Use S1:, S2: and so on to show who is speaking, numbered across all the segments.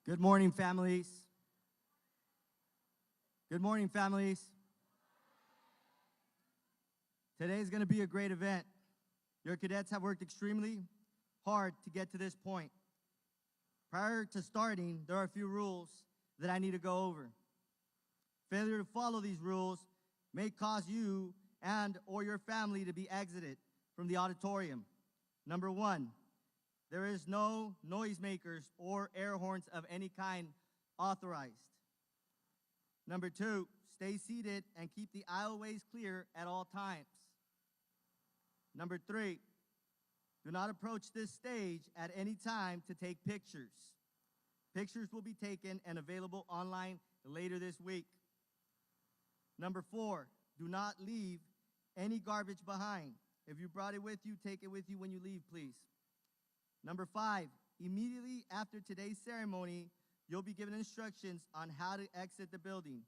S1: Good morning, families. Good morning, families. Today is going to be a great event. Your cadets have worked extremely hard to get to this point. Prior to starting, there are a few rules that I need to go over. Failure to follow these rules may cause you and or your family to be exited from the auditorium. Number one, there is no noisemakers or air horns of any kind authorized. Number two, stay seated and keep the aisleways clear at all times. Number three, do not approach this stage at any time to take pictures. Pictures will be taken and available online later this week. Number four, do not leave any garbage behind. If you brought it with you, take it with you when you leave, please. Number five, immediately after today's ceremony, you'll be given instructions on how to exit the building.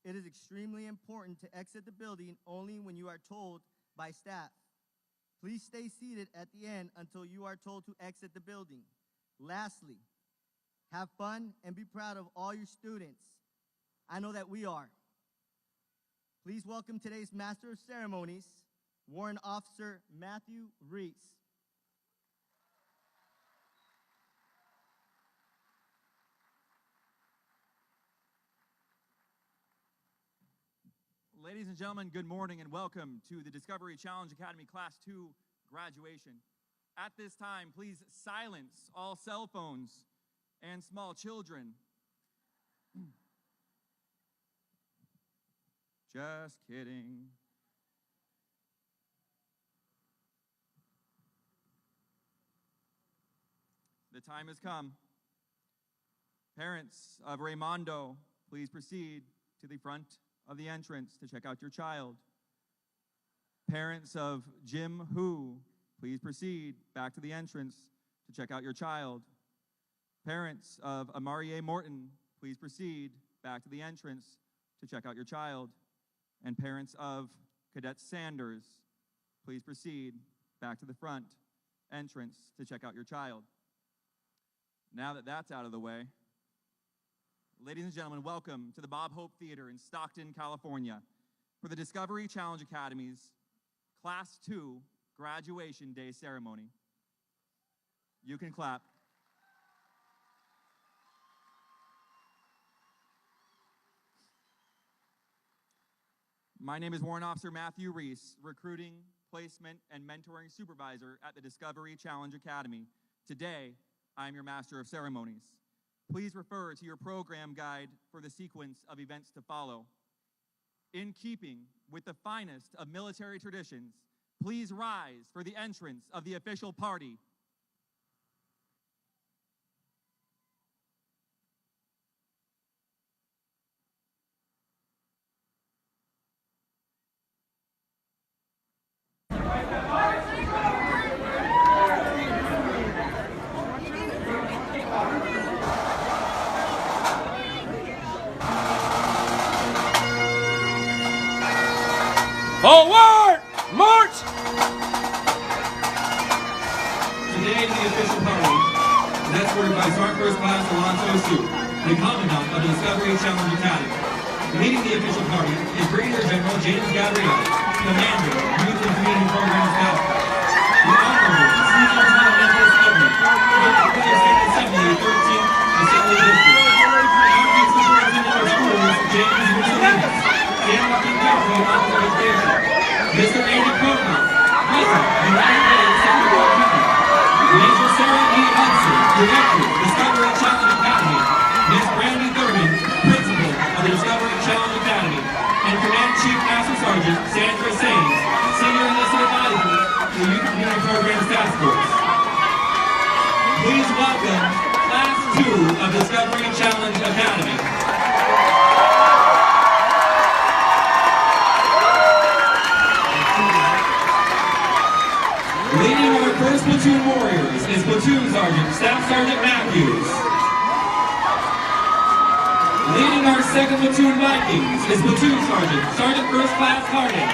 S1: It is extremely important to exit the building only when you are told by staff. Please stay seated at the end until you are told to exit the building. Lastly, have fun and be proud of all your students. I know that we are. Please welcome today's Master of Ceremonies, Warrant Officer Matthew Reese.
S2: Ladies and gentlemen, good morning and welcome to the Discovery Challenge Academy Class 2 graduation. At this time, please silence all cell phones and small children. Just kidding. The time has come. Parents of Raymondo, please proceed to the front of the entrance to check out your child. Parents of Jim Hu, please proceed back to the entrance to check out your child. Parents of Amarie Morton, please proceed back to the entrance to check out your child. And parents of Cadet Sanders, please proceed back to the front entrance to check out your child. Now that that's out of the way, ladies and gentlemen, welcome to the Bob Hope Theater in Stockton, California for the Discovery Challenge Academy's Class 2 Graduation Day Ceremony. You can clap. My name is Warrant Officer Matthew Reese, Recruiting, Placement, and Mentoring Supervisor at the Discovery Challenge Academy. Today, I am your Master of Ceremonies. Please refer to your program guide for the sequence of events to follow. In keeping with the finest of military traditions, please rise for the entrance of the official party.
S3: Forward! March!
S4: Today, the official party is escorted by Sergeant First Class Alonso Su, the Commandant of the Discovery Challenge Academy. Leading the official party is Brigadier General James Gabriel, Commander, Youth and Community Program Staff. The Honorable Senior Lieutenant Nicholas Edmund, Military State Assembly, 13th Assembly District. Acting Superintendent of Schools, James Mussolini. Dan Martin, Officer of Education. Mr. Andy Crowman, President, United States Central Company. Major Sarah E. Hudson, Director, Discovery Challenge Academy. Ms. Brandy Thurman, Principal of the Discovery Challenge Academy. And Command Chief Master Sergeant Sandra Saines, Senior Enlisted Advisor to the Youth Community Programs Task Force. Please welcome Class 2 of Discovery Challenge Academy. Leading our first platoon warriors is Platoon Sergeant Staff Sergeant Matthews. Leading our second platoon Vikings is Platoon Sergeant Sergeant First Class Harding.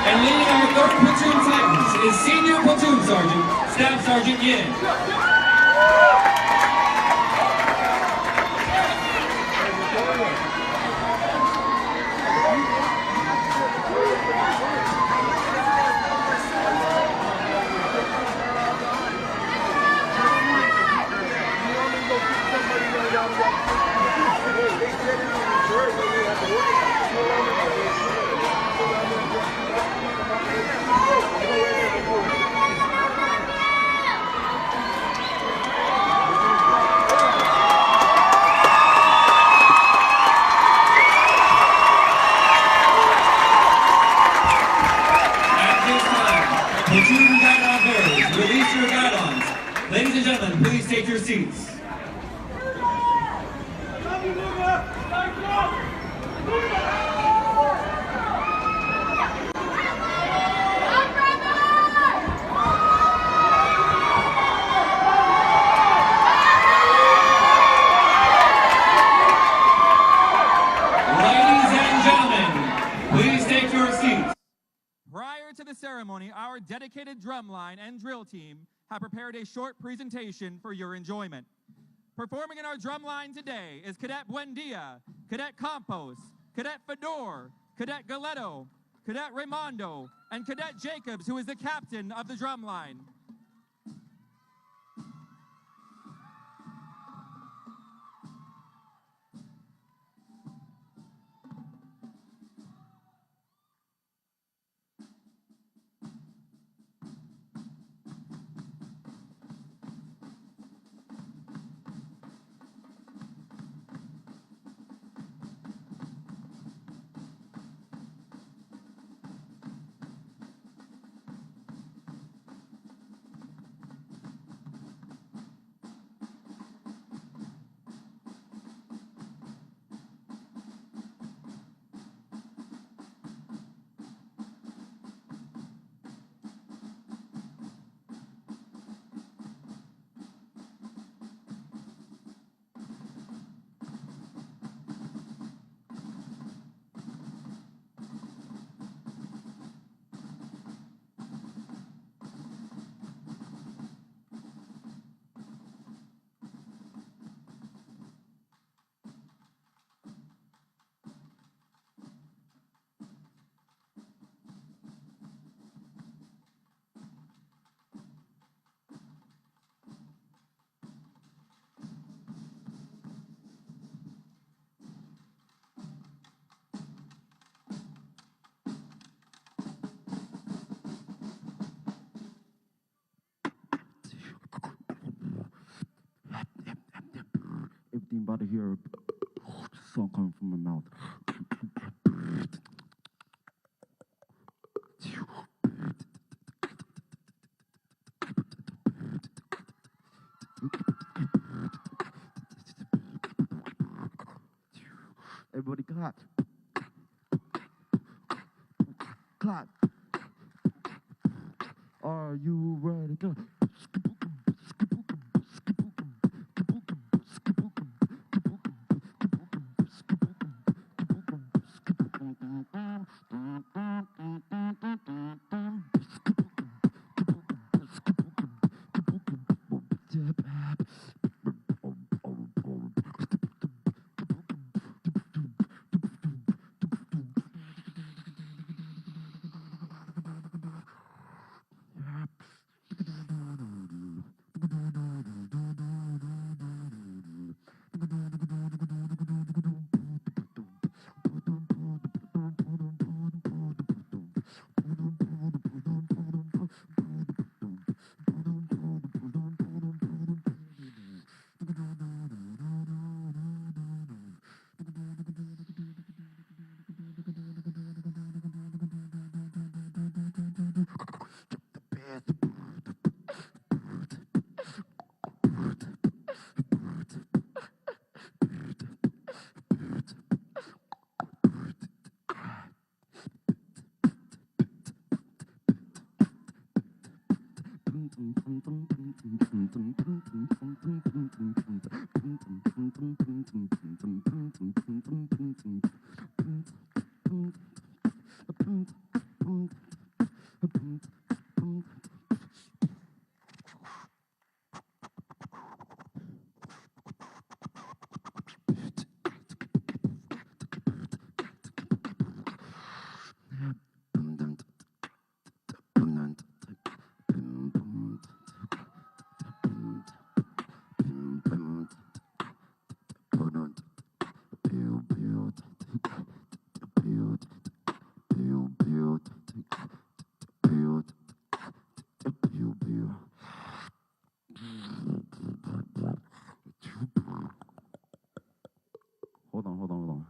S4: And leading our third platoon Titans is Senior Platoon Sergeant Staff Sergeant Yin. Ladies and gentlemen, please take your seats.
S2: Prior to the ceremony, our dedicated drumline and drill team have prepared a short presentation for your enjoyment. Performing in our drumline today is Cadet Buendia, Cadet Campos, Cadet Fedor, Cadet Galetto, Cadet Raimondo, and Cadet Jacobs, who is the captain of the drumline.
S3: Everything about to hear song coming from my mouth. Everybody clap. Clap. Are you ready? Go. Hold on.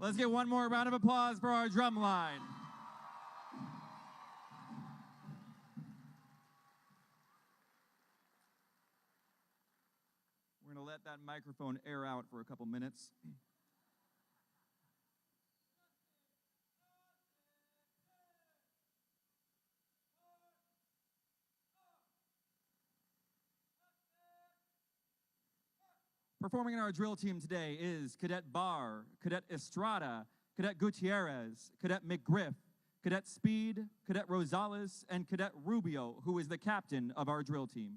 S2: Let's get one more round of applause for our drum line. We're going to let that microphone air out for a couple minutes. Performing in our drill team today is Cadet Barr, Cadet Estrada, Cadet Gutierrez, Cadet McGriff, Cadet Speed, Cadet Rosales, and Cadet Rubio, who is the captain of our drill team.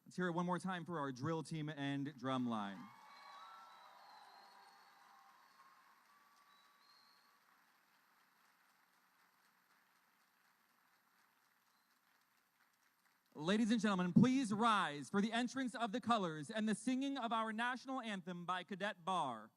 S2: Let's hear it one more time for our drill team and drum line. Ladies and gentlemen, please rise for the entrance of the colors and the singing of our national anthem by Cadet Barr.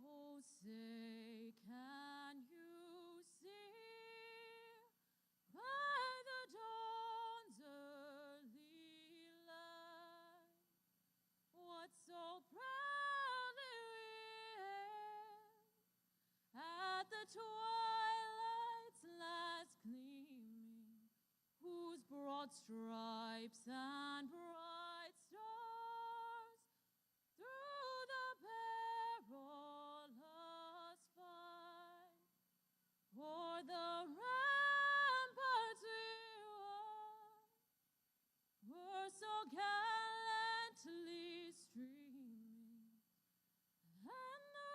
S5: Oh, say, can you see by the dawn's early light what so proudly we hailed at the twilight's last gleaming, whose broad broad stripes and bright stars through the perilous fight. O'er the ramparts we were so gallantly streaming, and the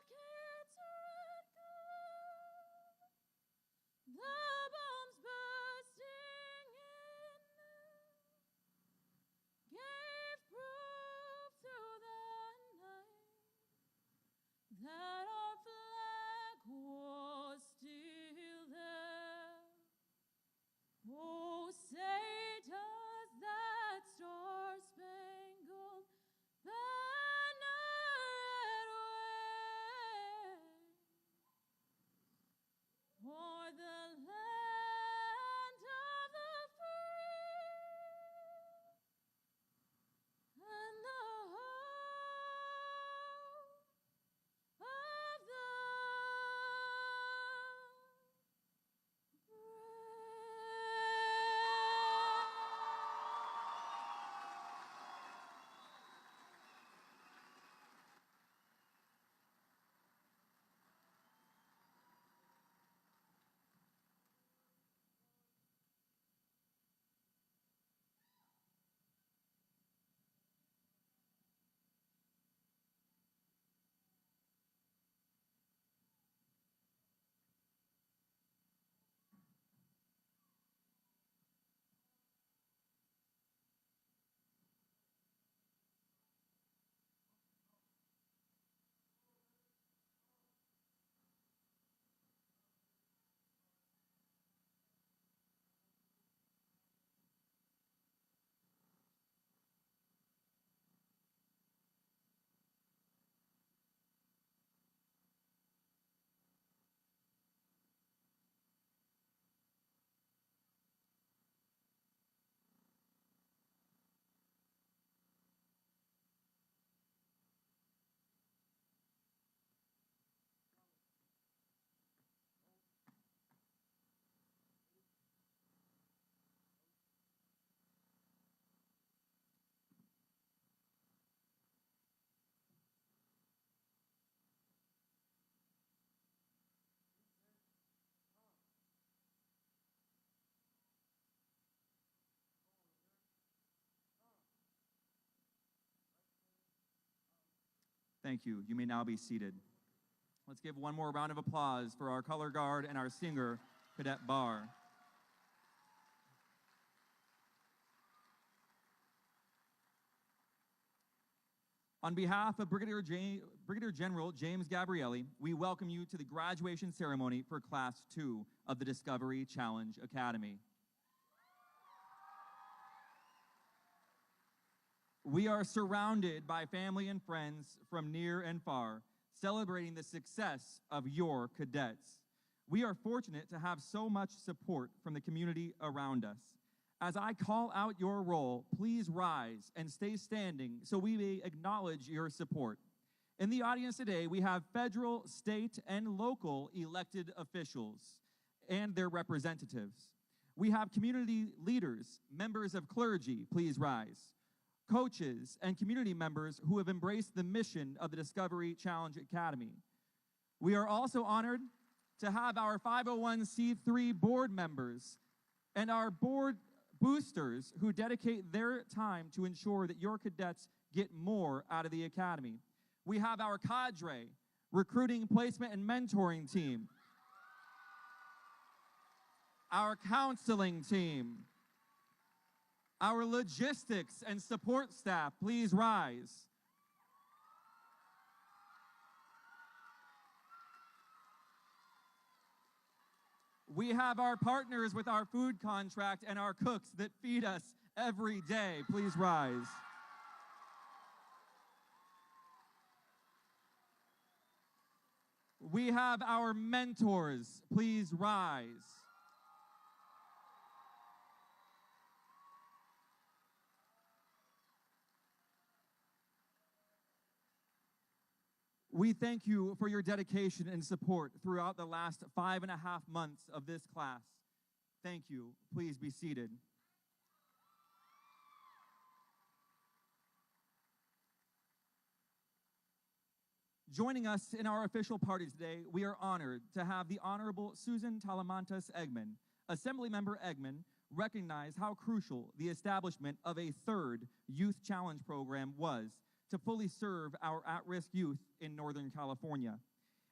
S5: rockets' red glare, the bombs bursting in gave proof through the night that our flag was still there. Oh, say does that star-spangled banner yet wave o'er the land of the free and the hope of the
S2: Thank you. You may now be seated. Let's give one more round of applause for our color guard and our singer, Cadet Barr. On behalf of Brigadier General James Gabrielli, we welcome you to the graduation ceremony for Class 2 of the Discovery Challenge Academy. We are surrounded by family and friends from near and far, celebrating the success of your cadets. We are fortunate to have so much support from the community around us. As I call out your roll, please rise and stay standing so we may acknowledge your support. In the audience today, we have federal, state, and local elected officials and their representatives. We have community leaders, members of clergy, please rise, coaches, and community members who have embraced the mission of the Discovery Challenge Academy. We are also honored to have our 501c3 board members and our board boosters who dedicate their time to ensure that your cadets get more out of the academy. We have our cadre, recruiting, placement, and mentoring team, our counseling team, our logistics and support staff, please rise. We have our partners with our food contract and our cooks that feed us every day. Please rise. We have our mentors. Please rise. We thank you for your dedication and support throughout the last 5.5 months of this class. Thank you. Please be seated. Joining us in our official party today, we are honored to have the Honorable Susan Talamantes Eggman. Assemblymember Eggman recognized how crucial the establishment of a third Youth Challenge program was to fully serve our at-risk youth in Northern California.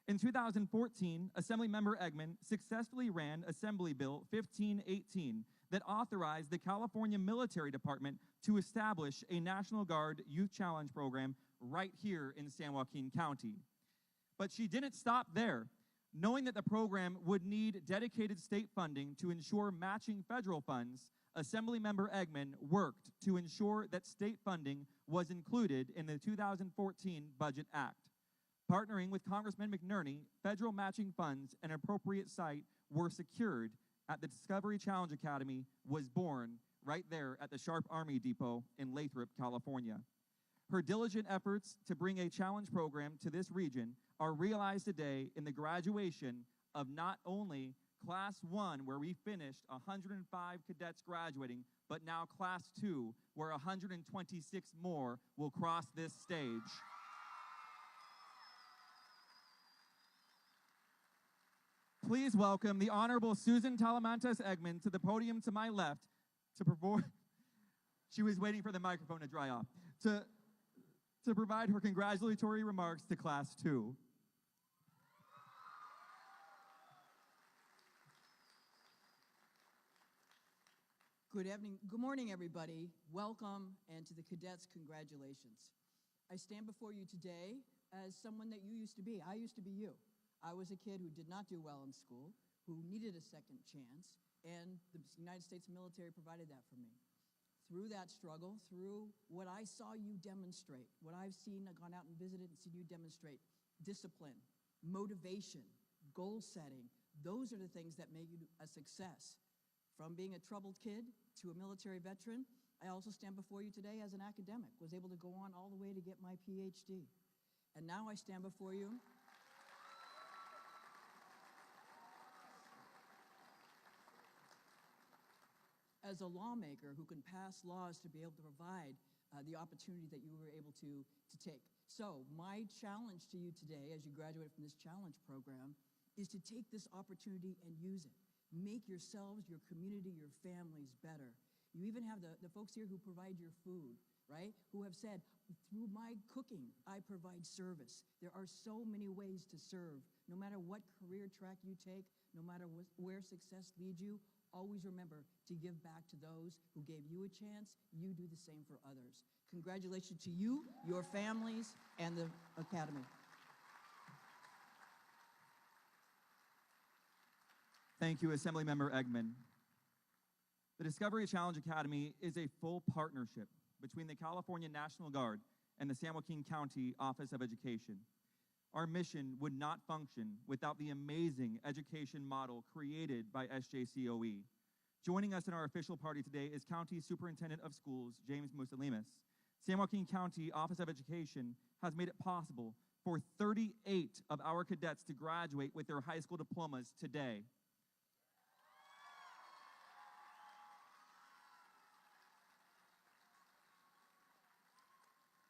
S2: In 2014, Assemblymember Eggman successfully ran Assembly Bill 1518 that authorized the California Military Department to establish a National Guard Youth Challenge program right here in San Joaquin County. But she didn't stop there. Knowing that the program would need dedicated state funding to ensure matching federal funds, Assemblymember Eggman worked to ensure that state funding was included in the 2014 Budget Act. Partnering with Congressman McNerney, federal matching funds and appropriate site were secured at the Discovery Challenge Academy was born right there at the Sharp Army Depot in Lathrop, California. Her diligent efforts to bring a challenge program to this region are realized today in the graduation of not only Class 1, where we finished 105 cadets graduating, but now Class 2, where 126 more will cross this stage. Please welcome the Honorable Susan Talamantes Eggman to the podium to my left to perform. She was waiting for the microphone to dry off. To provide her congratulatory remarks to Class 2.
S6: Good morning, everybody. Welcome, and to the cadets, congratulations. I stand before you today as someone that you used to be. I used to be you. I was a kid who did not do well in school, who needed a second chance, and the United States military provided that for me. Through that struggle, through what I saw you demonstrate, what I've seen, I've gone out and visited and seen you demonstrate, discipline, motivation, goal setting, those are the things that make you a success. From being a troubled kid to a military veteran, I also stand before you today as an academic, was able to go on all the way to get my PhD. And now I stand before you as a lawmaker who can pass laws to be able to provide the opportunity that you were able to take. So my challenge to you today, as you graduate from this challenge program, is to take this opportunity and use it. Make yourselves, your community, your families better. You even have the folks here who provide your food, right? Who have said, through my cooking, I provide service. There are so many ways to serve. No matter what career track you take, no matter where success leads you, always remember to give back to those who gave you a chance. You do the same for others. Congratulations to you, your families, and the Academy.
S2: Thank you, Assemblymember Eggman. The Discovery Challenge Academy is a full partnership between the California National Guard and the San Joaquin County Office of Education. Our mission would not function without the amazing education model created by SJCOE. Joining us in our official party today is County Superintendent of Schools, James Musalimas. San Joaquin County Office of Education has made it possible for 38 of our cadets to graduate with their high school diplomas today.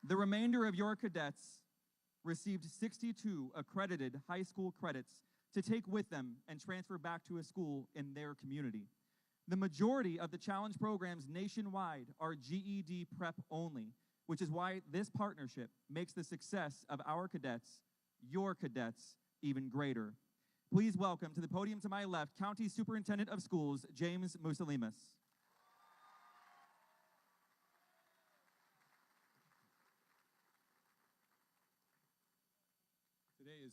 S2: The remainder of your cadets received 62 accredited high school credits to take with them and transfer back to a school in their community. The majority of the challenge programs nationwide are GED prep only, which is why this partnership makes the success of our cadets, your cadets, even greater. Please welcome to the podium to my left, County Superintendent of Schools, James Musalimas.
S7: Today is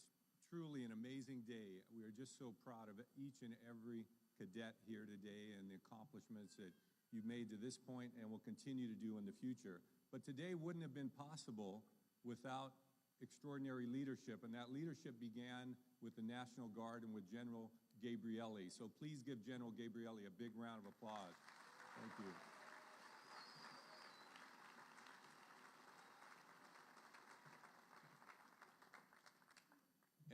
S7: truly an amazing day. We are just so proud of each and every cadet here today and the accomplishments that you've made to this point and will continue to do in the future. But today wouldn't have been possible without extraordinary leadership, and that leadership began with the National Guard and with General Gabrielli. So please give General Gabrielli a big round of applause. Thank you.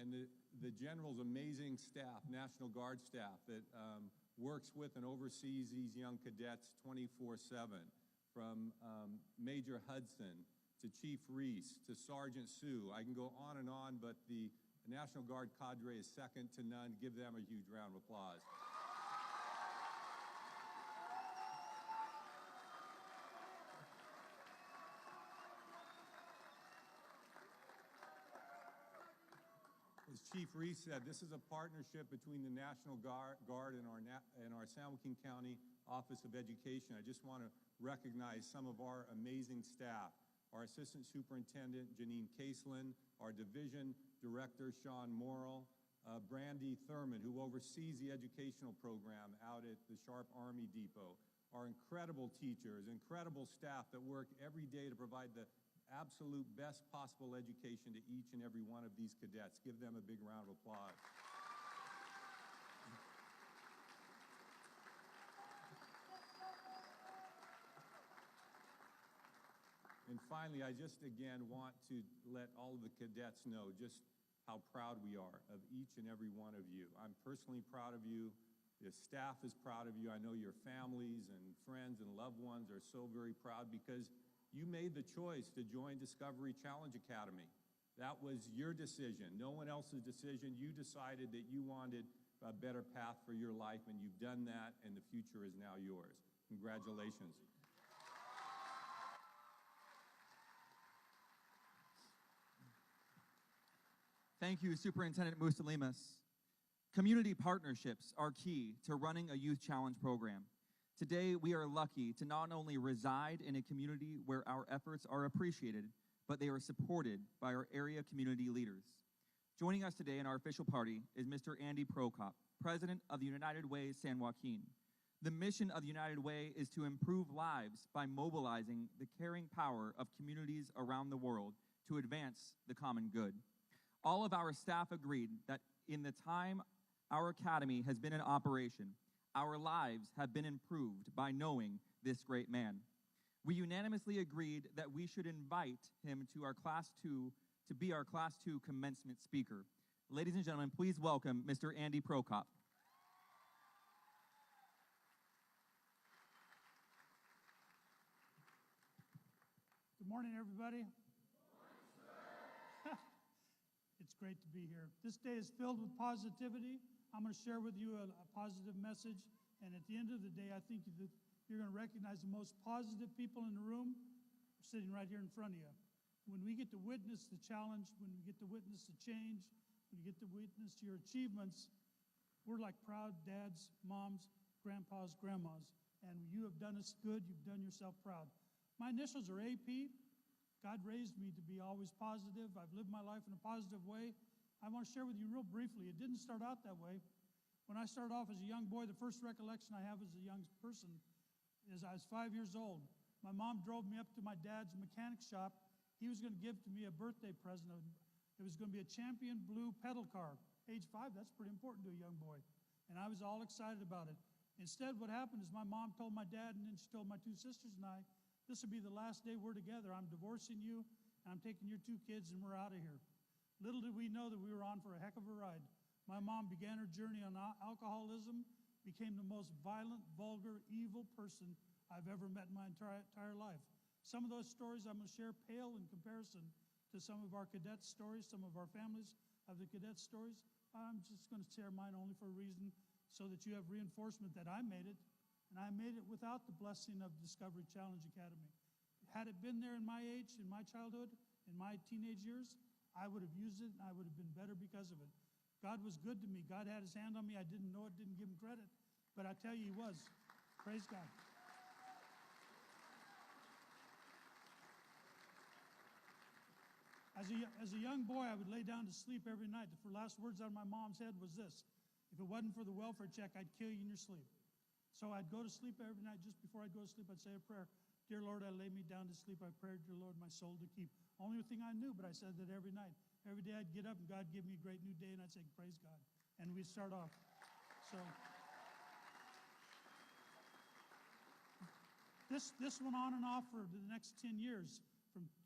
S7: And the General's amazing staff, National Guard staff, that works with and oversees these young cadets 24/7, from Major Hudson to Chief Reese, to Sergeant Sue. I can go on, but the National Guard cadre is second to none. Give them a huge round of applause. As Chief Reese said, this is a partnership between the National Guard and our San Joaquin County Office of Education. I just want to recognize some of our amazing staff. Our Assistant Superintendent, Janine Caselin, our Division Director, Sean Morrill, Brandy Thurman, who oversees the educational program out at the Sharp Army Depot, our incredible teachers, incredible staff that work every day to provide the absolute best possible education to each and every one of these cadets. Give them a big round of applause. And finally, I just again want to let all of the cadets know just how proud we are of each and every one of you. I'm personally proud of you. The staff is proud of you. I know your families and friends and loved ones are so very proud because you made the choice to join Discovery Challenge Academy. That was your decision, no one else's decision. You decided that you wanted a better path for your life, and you've done that, and the future is now yours. Congratulations.
S2: Thank you, Superintendent Musalimas. Community partnerships are key to running a youth challenge program. Today, we are lucky to not only reside in a community where our efforts are appreciated, but they are supported by our area community leaders. Joining us today in our official party is Mr. Andy Prokop, President of the United Way San Joaquin. The mission of the United Way is to improve lives by mobilizing the caring power of communities around the world to advance the common good. All of our staff agreed that in the time our academy has been in operation, our lives have been improved by knowing this great man. We unanimously agreed that we should invite him to our Class 2 to be our Class 2 commencement speaker. Ladies and gentlemen, please welcome Mr. Andy Prokop.
S8: Good morning, everybody. It's great to be here. This day is filled with positivity. I'm going to share with you a positive message, and at the end of the day, I think you're going to recognize the most positive people in the room sitting right here in front of you. When we get to witness the challenge, when we get to witness the change, when you get to witness your achievements, we're like proud dads, moms, grandpas, grandmas, and you have done us good. You've done yourself proud. My initials are AP. God raised me to be always positive. I've lived my life in a positive way. I want to share with you real briefly. It didn't start out that way. When I started off as a young boy, the first recollection I have as a young person is I was 5 years old. My mom drove me up to my dad's mechanic shop. He was going to give to me a birthday present. It was going to be a Champion blue pedal car. Age 5, that's pretty important to a young boy. And I was all excited about it. Instead, what happened is my mom told my dad, and then she told my two sisters and I, this will be the last day we're together. I'm divorcing you, and I'm taking your 2 kids, and we're out of here. Little did we know that we were on for a heck of a ride. My mom began her journey on alcoholism, became the most violent, vulgar, evil person I've ever met in my entire life. Some of those stories I'm going to share pale in comparison to some of our cadets' stories, some of our families of the cadets' stories. I'm just going to share mine only for a reason, so that you have reinforcement that I made it, and I made it without the blessing of Discovery Challenge Academy. Had it been there in my age, in my childhood, in my teenage years, I would have used it, and I would have been better because of it. God was good to me. God had his hand on me. I didn't know it, didn't give him credit, but I tell you, he was. Praise God. As a young boy, I would lay down to sleep every night. The last words out of my mom's head was this: if it wasn't for the welfare check, I'd kill you in your sleep. So I'd go to sleep every night. Just before I'd go to sleep, I'd say a prayer. Dear Lord, I lay me down to sleep. I prayed, dear Lord, my soul to keep. Only thing I knew, but I said that every night. Every day I'd get up and God give me a great new day, and I'd say, praise God. And we'd start off. So this went on and off for the next 10 years.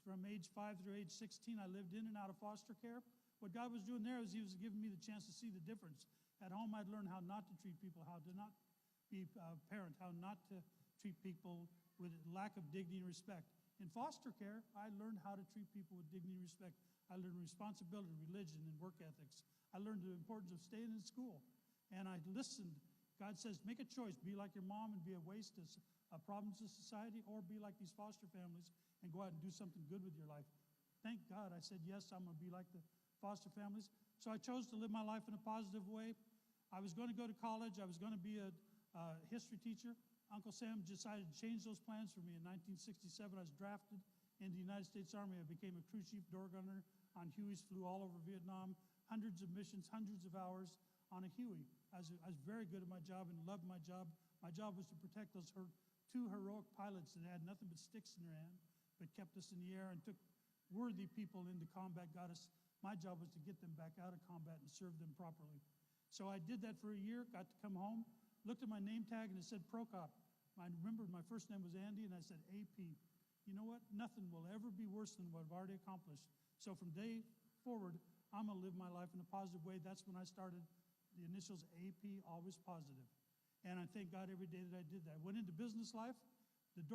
S8: From age 5 through age 16, I lived in and out of foster care. What God was doing there is he was giving me the chance to see the difference. At home, I'd learn how not to treat people, how to not be a parent, how not to treat people with lack of dignity and respect. In foster care, I learned how to treat people with dignity and respect. I learned responsibility, religion, and work ethics. I learned the importance of staying in school. And I listened. God says, make a choice. Be like your mom and be a waste, a problem to society, or be like these foster families and go out and do something good with your life. Thank God I said, yes, I'm going to be like the foster families. So I chose to live my life in a positive way. I was going to go to college. I was going to be a history teacher. Uncle Sam decided to change those plans for me. In 1967, I was drafted into the United States Army. I became a crew chief door gunner on Hueys, flew all over Vietnam, hundreds of missions, hundreds of hours on a Huey. I was very good at my job and loved my job. My job was to protect those two heroic pilots that had nothing but sticks in their hand, but kept us in the air and took worthy people into combat, my job was to get them back out of combat and serve them properly. So I did that for a year, got to come home, looked at my name tag, and it said Prokop. I remembered my first name was Andy, and I said AP. You know what? Nothing will ever be worse than what I've already accomplished. So from day forward, I'm going to live my life in a positive way. That's when I started the initials AP, always positive. And I thank God every day that I did that. Went into business life. The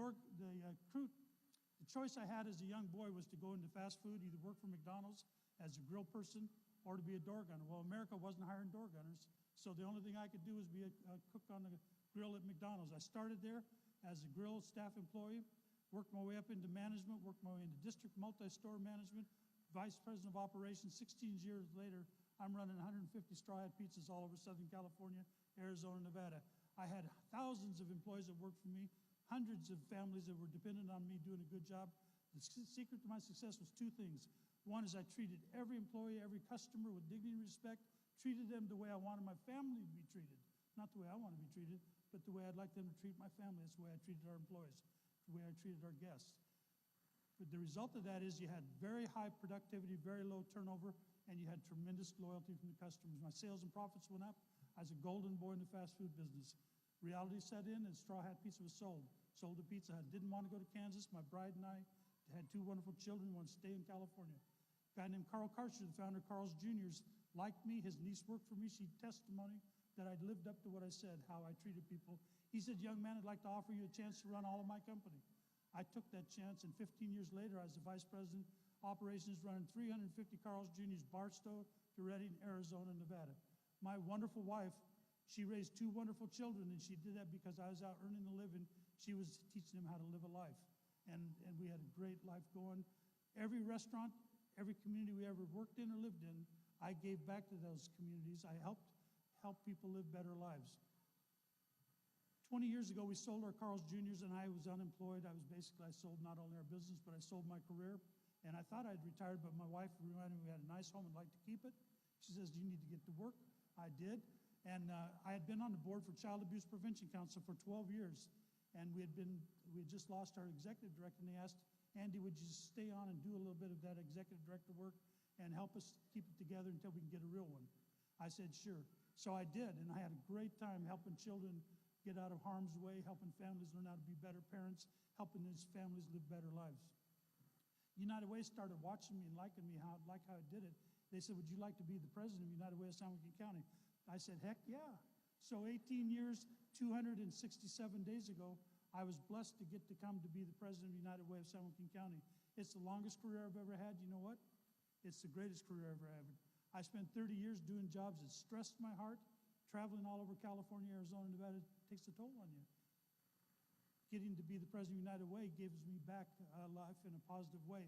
S8: choice I had as a young boy was to go into fast food, either work for McDonald's as a grill person or to be a door gunner. Well, America wasn't hiring door gunners, so the only thing I could do was be a cook on the grill at McDonald's. I started there as a grill staff employee, worked my way up into management, worked my way into district multi-store management, vice president of operations. 16 years later, I'm running 150 Straw Hat Pizzas all over Southern California, Arizona, Nevada. I had thousands of employees that worked for me, hundreds of families that were dependent on me doing a good job. The secret to my success was two things. One is I treated every employee, every customer with dignity and respect, treated them the way I wanted my family to be treated. Not the way I want to be treated, but the way I'd like them to treat my family. That's the way I treated our employees, the way I treated our guests. But the result of that is you had very high productivity, very low turnover, and you had tremendous loyalty from the customers. My sales and profits went up. I was a golden boy in the fast food business. Reality set in, and Straw Hat Pizza was sold. Sold to Pizza Hut. Didn't want to go to Kansas. My bride and I had two wonderful children, wanted to stay in California. A guy named Carl Karcher, the founder of Carl's Jr.'s, liked me. His niece worked for me. She testimony that I'd lived up to what I said, how I treated people. He said, young man, I'd like to offer you a chance to run all of my company. I took that chance, and 15 years later, I was the vice president, operations, running 350 Carl's Jr.'s, Barstow to Redding, Arizona, Nevada. My wonderful wife, she raised two wonderful children, and she did that because I was out earning a living. She was teaching them how to live a life, and we had a great life going. Every restaurant, every community we ever worked in or lived in, I gave back to those communities. I helped people live better lives. 20 years ago, we sold our Carl's Jr.'s, and I was unemployed. I sold not only our business, but I sold my career. And I thought I'd retired, but my wife reminded me we had a nice home and liked to keep it. She says, you need to get to work. I did. And I had been on the board for Child Abuse Prevention Council for 12 years. And we had just lost our executive director, and they asked, Andy, would you stay on and do a little bit of that executive director work and help us keep it together until we can get a real one? I said, sure. So I did, and I had a great time helping children get out of harm's way, helping families learn how to be better parents, helping these families live better lives. United Way started watching me and liking me, how I did it. They said, would you like to be the president of United Way of San Joaquin County? I said, heck yeah. So 18 years, 267 days ago, I was blessed to get to come to be the president of United Way of San Joaquin County. It's the longest career I've ever had. You know what? It's the greatest career I've ever had. I spent 30 years doing jobs that stressed my heart. Traveling all over California, Arizona, Nevada takes a toll on you. Getting to be the president of United Way gives me back life in a positive way.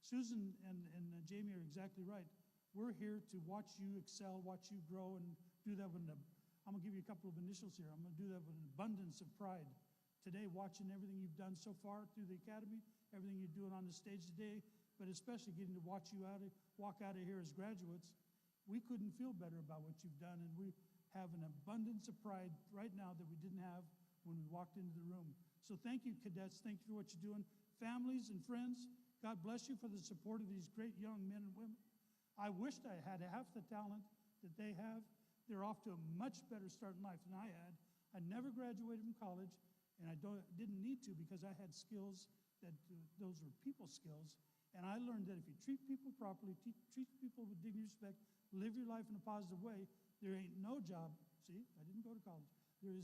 S8: Susan and Jamie are exactly right. We're here to watch you excel, watch you grow, and do that with I'm going to give you a couple of initials here. I'm going to do that with an abundance of pride. Today, watching everything you've done so far through the academy, everything you're doing on the stage today, but especially getting to walk out of here as graduates, we couldn't feel better about what you've done, and we have an abundance of pride right now that we didn't have when we walked into the room. So thank you, cadets. Thank you for what you're doing. Families and friends, God bless you for the support of these great young men and women. I wished I had half the talent that they have. They're off to a much better start in life than I had. I never graduated from college, and I didn't need to because I had skills those were people skills. And I learned that if you treat people properly, treat people with dignity and respect, live your life in a positive way, there ain't no job. See, I didn't go to college. There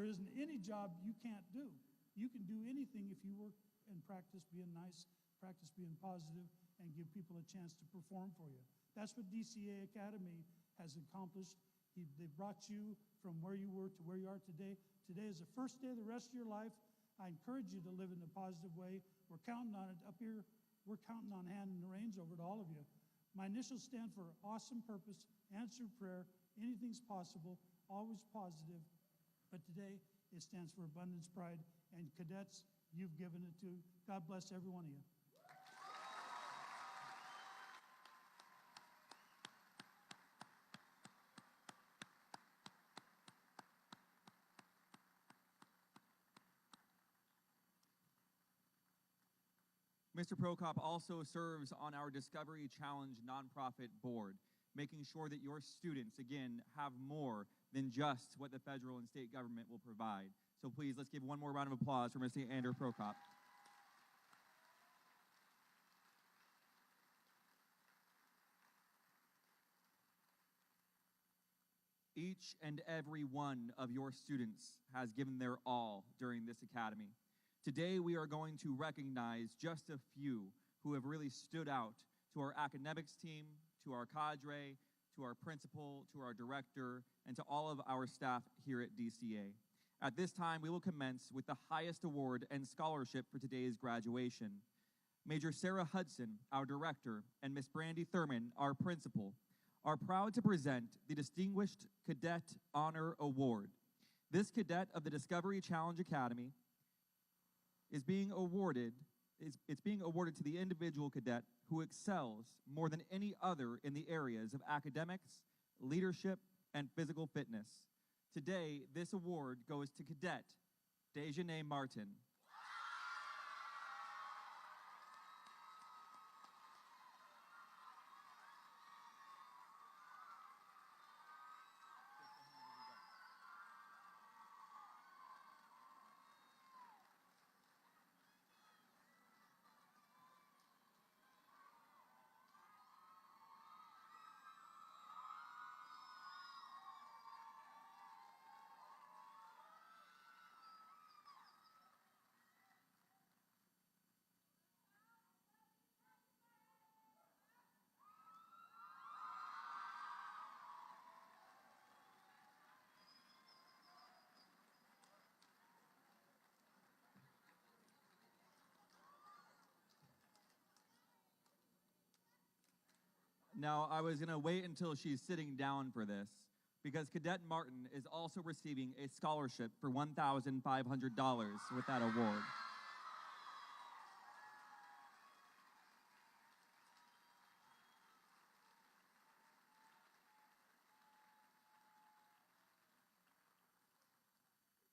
S8: isn't any job you can't do. You can do anything if you work and practice being nice, practice being positive, and give people a chance to perform for you. That's what DCA Academy has accomplished. They brought you from where you were to where you are today. Today is the first day of the rest of your life. I encourage you to live in a positive way. We're counting on it up here. We're counting on handing the reins over to all of you. My initials stand for awesome purpose, answered prayer, anything's possible, always positive. But today, it stands for abundance, pride, and cadets, you've given it to. God bless every one of you.
S2: Mr. Prokop also serves on our Discovery Challenge nonprofit board, making sure that your students, again, have more than just what the federal and state government will provide. So please, let's give one more round of applause for Mr. Andrew Prokop. Each and every one of your students has given their all during this academy. Today, we are going to recognize just a few who have really stood out to our academics team, to our cadre, to our principal, to our director, and to all of our staff here at DCA. At this time, we will commence with the highest award and scholarship for today's graduation. Major Sarah Hudson, our director, and Miss Brandy Thurman, our principal, are proud to present the Distinguished Cadet Honor Award. This cadet of the Discovery Challenge Academy is being awarded to the individual cadet who excels more than any other in the areas of academics, leadership, and physical fitness. Today, this award goes to Cadet Dejane Martin. Now, I was going to wait until she's sitting down for this, because Cadet Martin is also receiving a scholarship for $1,500 with that award.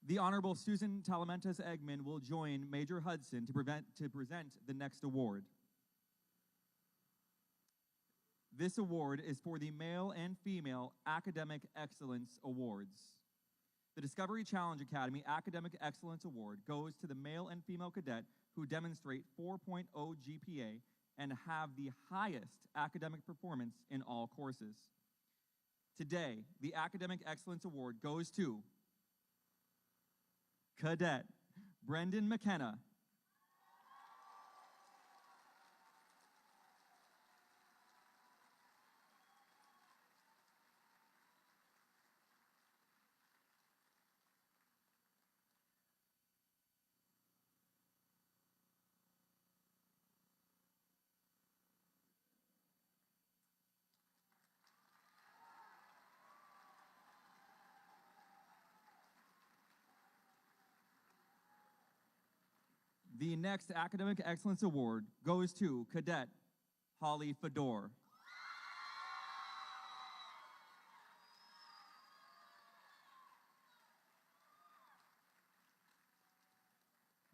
S2: The Honorable Susan Talamentas Eggman will join Major Hudson to present the next award. This award is for the Male and Female Academic Excellence Awards. The Discovery Challenge Academy Academic Excellence Award goes to the male and female cadet who demonstrate 4.0 GPA and have the highest academic performance in all courses. Today, the Academic Excellence Award goes to Cadet Brendan McKenna. The next Academic Excellence Award goes to Cadet Holly Fedor.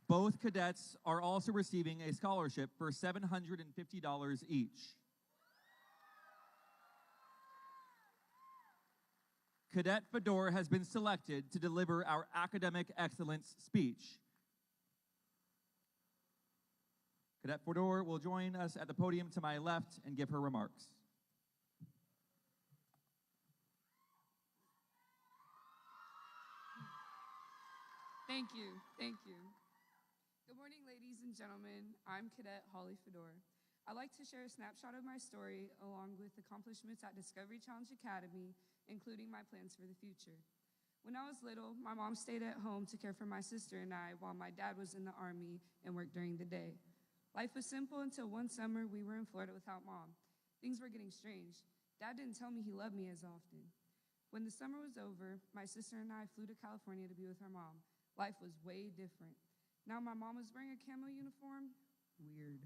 S2: Both cadets are also receiving a scholarship for $750 each. Cadet Fedor has been selected to deliver our Academic Excellence speech. Cadet Fedor will join us at the podium to my left and give her remarks.
S9: Thank you, thank you. Good morning, ladies and gentlemen. I'm Cadet Holly Fedor. I'd like to share a snapshot of my story along with accomplishments at Discovery Challenge Academy, including my plans for the future. When I was little, my mom stayed at home to care for my sister and I while my dad was in the Army and worked during the day. Life was simple until one summer we were in Florida without mom. Things were getting strange. Dad didn't tell me he loved me as often. When the summer was over, my sister and I flew to California to be with our mom. Life was way different. Now my mom was wearing a camo uniform. Weird.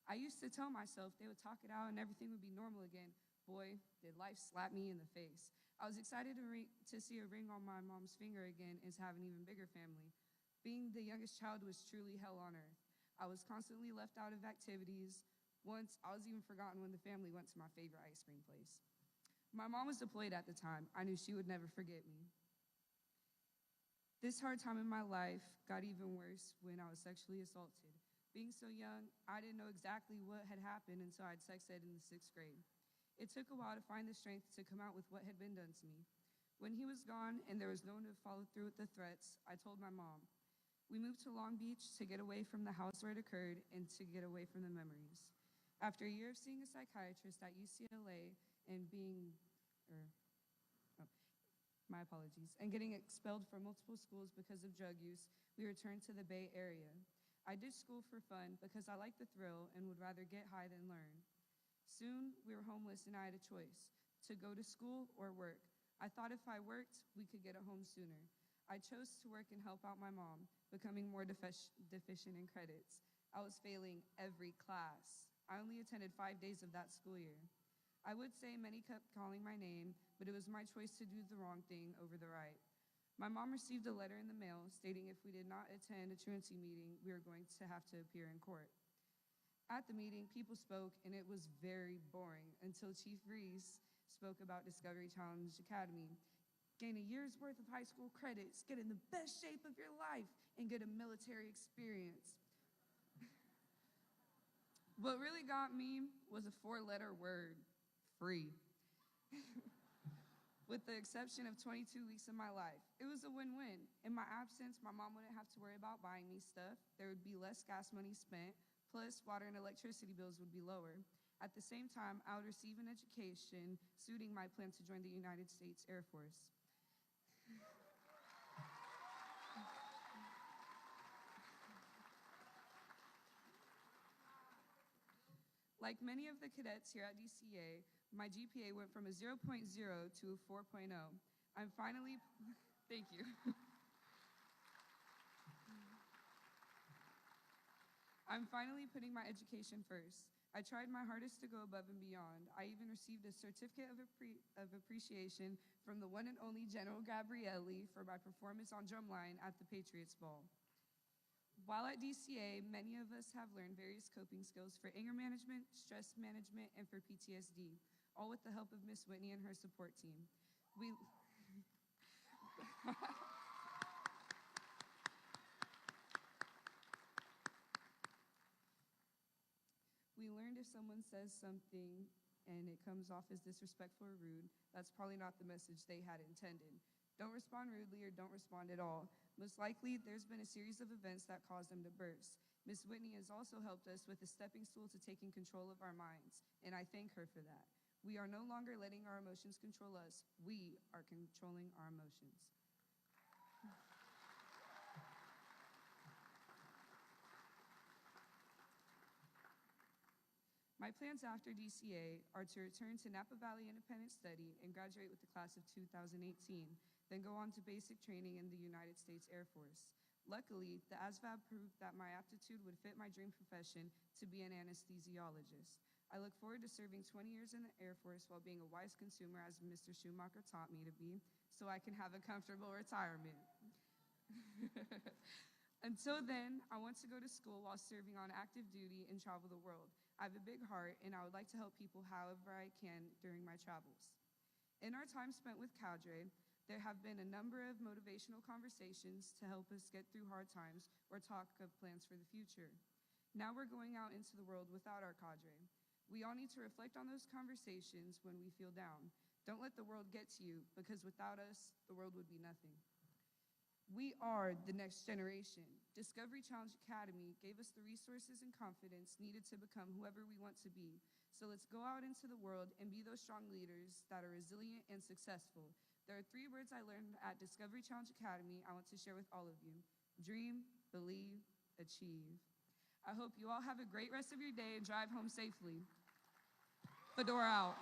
S9: I used to tell myself they would talk it out and everything would be normal again. Boy, did life slap me in the face. I was excited to see a ring on my mom's finger again and to have an even bigger family. Being the youngest child was truly hell on earth. I was constantly left out of activities. Once, I was even forgotten when the family went to my favorite ice cream place. My mom was deployed at the time. I knew she would never forget me. This hard time in my life got even worse when I was sexually assaulted. Being so young, I didn't know exactly what had happened until I'd sex ed in the 6th grade. It took a while to find the strength to come out with what had been done to me. When he was gone and there was no one to follow through with the threats, I told my mom. We moved to Long Beach to get away from the house where it occurred and to get away from the memories. After a year of seeing a psychiatrist at UCLA and and getting expelled from multiple schools because of drug use, we returned to the Bay Area. I did school for fun because I liked the thrill and would rather get high than learn. Soon, we were homeless and I had a choice, to go to school or work. I thought if I worked, we could get a home sooner. I chose to work and help out my mom, becoming more deficient in credits. I was failing every class. I only attended 5 days of that school year. I would say many kept calling my name, but it was my choice to do the wrong thing over the right. My mom received a letter in the mail stating if we did not attend a truancy meeting, we were going to have to appear in court. At the meeting, people spoke, and it was very boring until Chief Reese spoke about Discovery Challenge Academy. Gain a year's worth of high school credits, get in the best shape of your life, and get a military experience. What really got me was a 4-letter word, free. With the exception of 22 weeks of my life. It was a win-win. In my absence, my mom wouldn't have to worry about buying me stuff. There would be less gas money spent, plus water and electricity bills would be lower. At the same time, I would receive an education suiting my plan to join the United States Air Force. Like many of the cadets here at DCA, my GPA went from a 0.0 to a 4.0. I'm finally, thank you. I'm finally putting my education first. I tried my hardest to go above and beyond. I even received a certificate of appreciation from the one and only General Gabrielli for my performance on drumline at the Patriots Ball. While at DCA, many of us have learned various coping skills for anger management, stress management, and for PTSD, all with the help of Miss Whitney and her support team. We learned if someone says something and it comes off as disrespectful or rude, that's probably not the message they had intended. Don't respond rudely or don't respond at all. Most likely, there's been a series of events that caused them to burst. Miss Whitney has also helped us with a stepping stool to taking control of our minds, and I thank her for that. We are no longer letting our emotions control us. We are controlling our emotions. My plans after DCA are to return to Napa Valley Independent Study and graduate with the class of 2018, then go on to basic training in the United States Air Force. Luckily, the ASVAB proved that my aptitude would fit my dream profession to be an anesthesiologist. I look forward to serving 20 years in the Air Force while being a wise consumer, as Mr. Schumacher taught me to be, so I can have a comfortable retirement. Until then, I want to go to school while serving on active duty and travel the world. I have a big heart, and I would like to help people however I can during my travels. In our time spent with Cadre, there have been a number of motivational conversations to help us get through hard times or talk of plans for the future. Now we're going out into the world without our cadre. We all need to reflect on those conversations when we feel down. Don't let the world get to you, because without us, the world would be nothing. We are the next generation. Discovery Challenge Academy gave us the resources and confidence needed to become whoever we want to be. So let's go out into the world and be those strong leaders that are resilient and successful. There are 3 words I learned at Discovery Challenge Academy I want to share with all of you: dream, believe, achieve. I hope you all have a great rest of your day and drive home safely. Fedora out.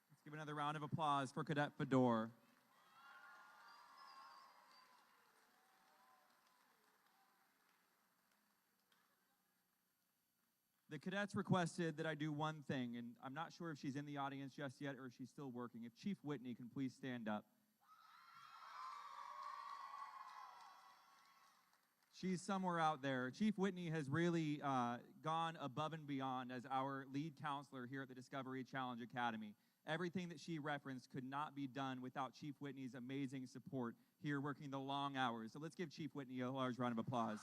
S2: Let's give another round of applause for Cadet Fedor. The cadets requested that I do one thing, and I'm not sure if she's in the audience just yet or if she's still working. If Chief Whitney can please stand up. She's somewhere out there. Chief Whitney has really gone above and beyond as our lead counselor here at the Discovery Challenge Academy. Everything that she referenced could not be done without Chief Whitney's amazing support here working the long hours. So let's give Chief Whitney a large round of applause.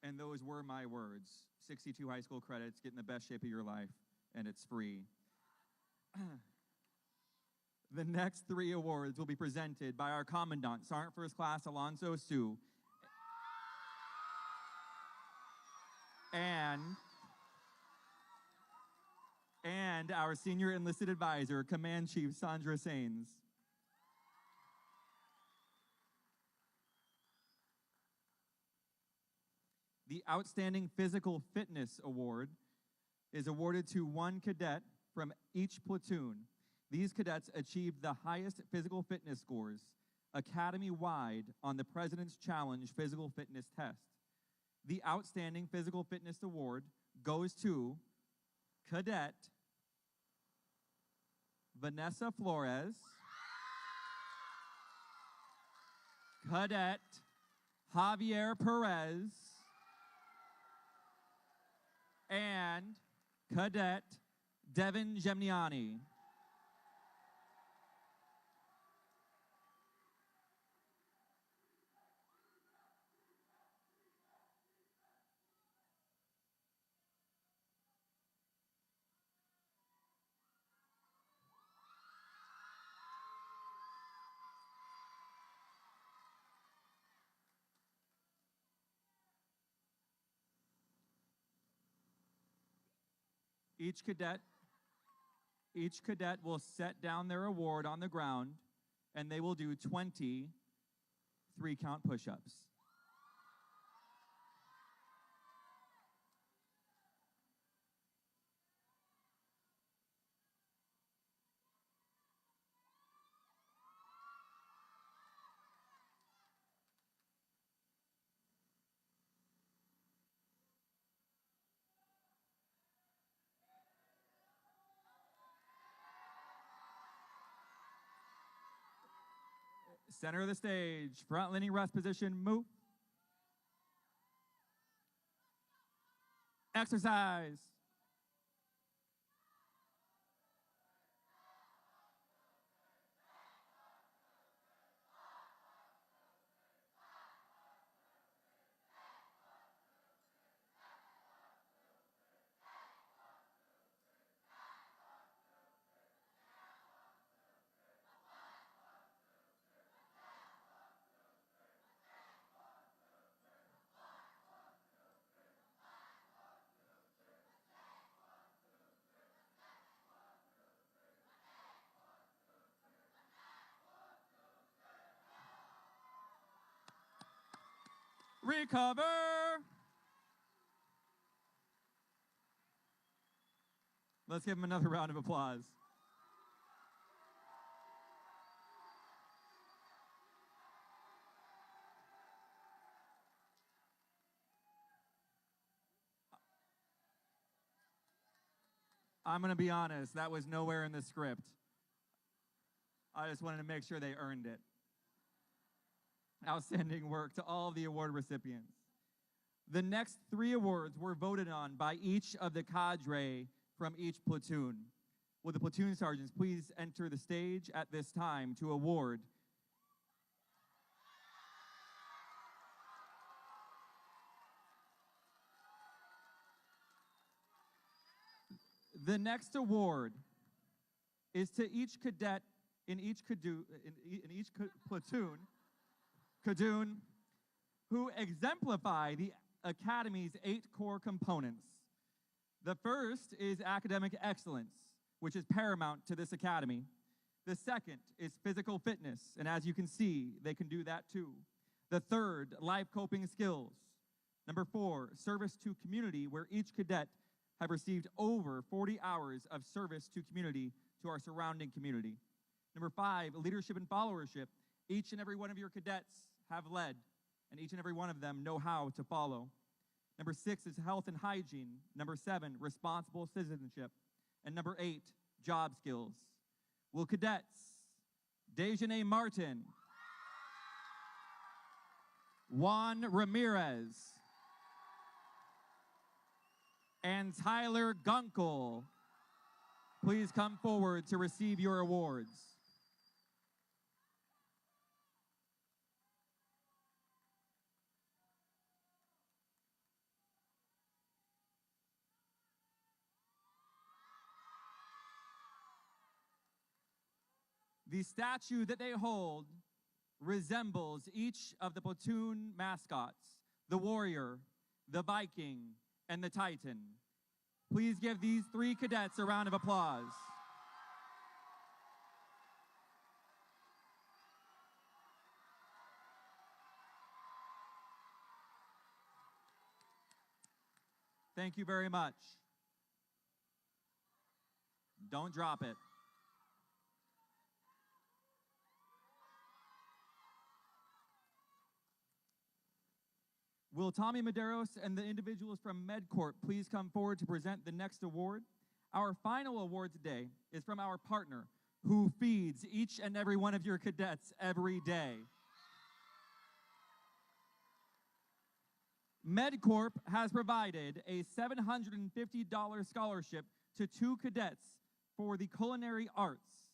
S2: And those were my words. 62 high school credits, get in the best shape of your life, and it's free. The next 3 awards will be presented by our Commandant, Sergeant First Class Alonso Su, and our Senior Enlisted Advisor, Command Chief Sandra Sains. The Outstanding Physical Fitness Award is awarded to 1 cadet from each platoon. These cadets achieved the highest physical fitness scores academy-wide on the President's Challenge Physical Fitness Test. The Outstanding Physical Fitness Award goes to Cadet Vanessa Flores, Cadet Javier Perez, and Cadet Devin Gemniani. Each cadet will set down their award on the ground, and they will do 20 3-count push-ups. Center of the stage, front leaning rest position, move. Exercise. Recover. Let's give him another round of applause. I'm going to be honest, that was nowhere in the script. I just wanted to make sure they earned it. Outstanding work to all of the award recipients. The next 3 awards were voted on by each of the cadre from each platoon. Will the platoon sergeants please enter the stage at this time to award the next award is to each cadet in each platoon who exemplify the Academy's 8 core components. The first is academic excellence, which is paramount to this academy. The second is physical fitness, and as you can see, they can do that too. The third, life coping skills. Number 4, service to community, where each cadet have received over 40 hours of service to community, to our surrounding community. Number 5, leadership and followership. Each and every one of your cadets have led, and each and every one of them know how to follow. Number 6 is health and hygiene. Number 7, responsible citizenship. And number 8, job skills. Will cadets Dejanay Martin, Juan Ramirez, and Tyler Gunkel please come forward to receive your awards? The statue that they hold resembles each of the platoon mascots, the warrior, the Viking, and the Titan. Please give these 3 cadets a round of applause. Thank you very much. Don't drop it. Will Tommy Medeiros and the individuals from MedCorp please come forward to present the next award? Our final award today is from our partner, who feeds each and every one of your cadets every day. MedCorp has provided a $750 scholarship to 2 cadets for the culinary arts.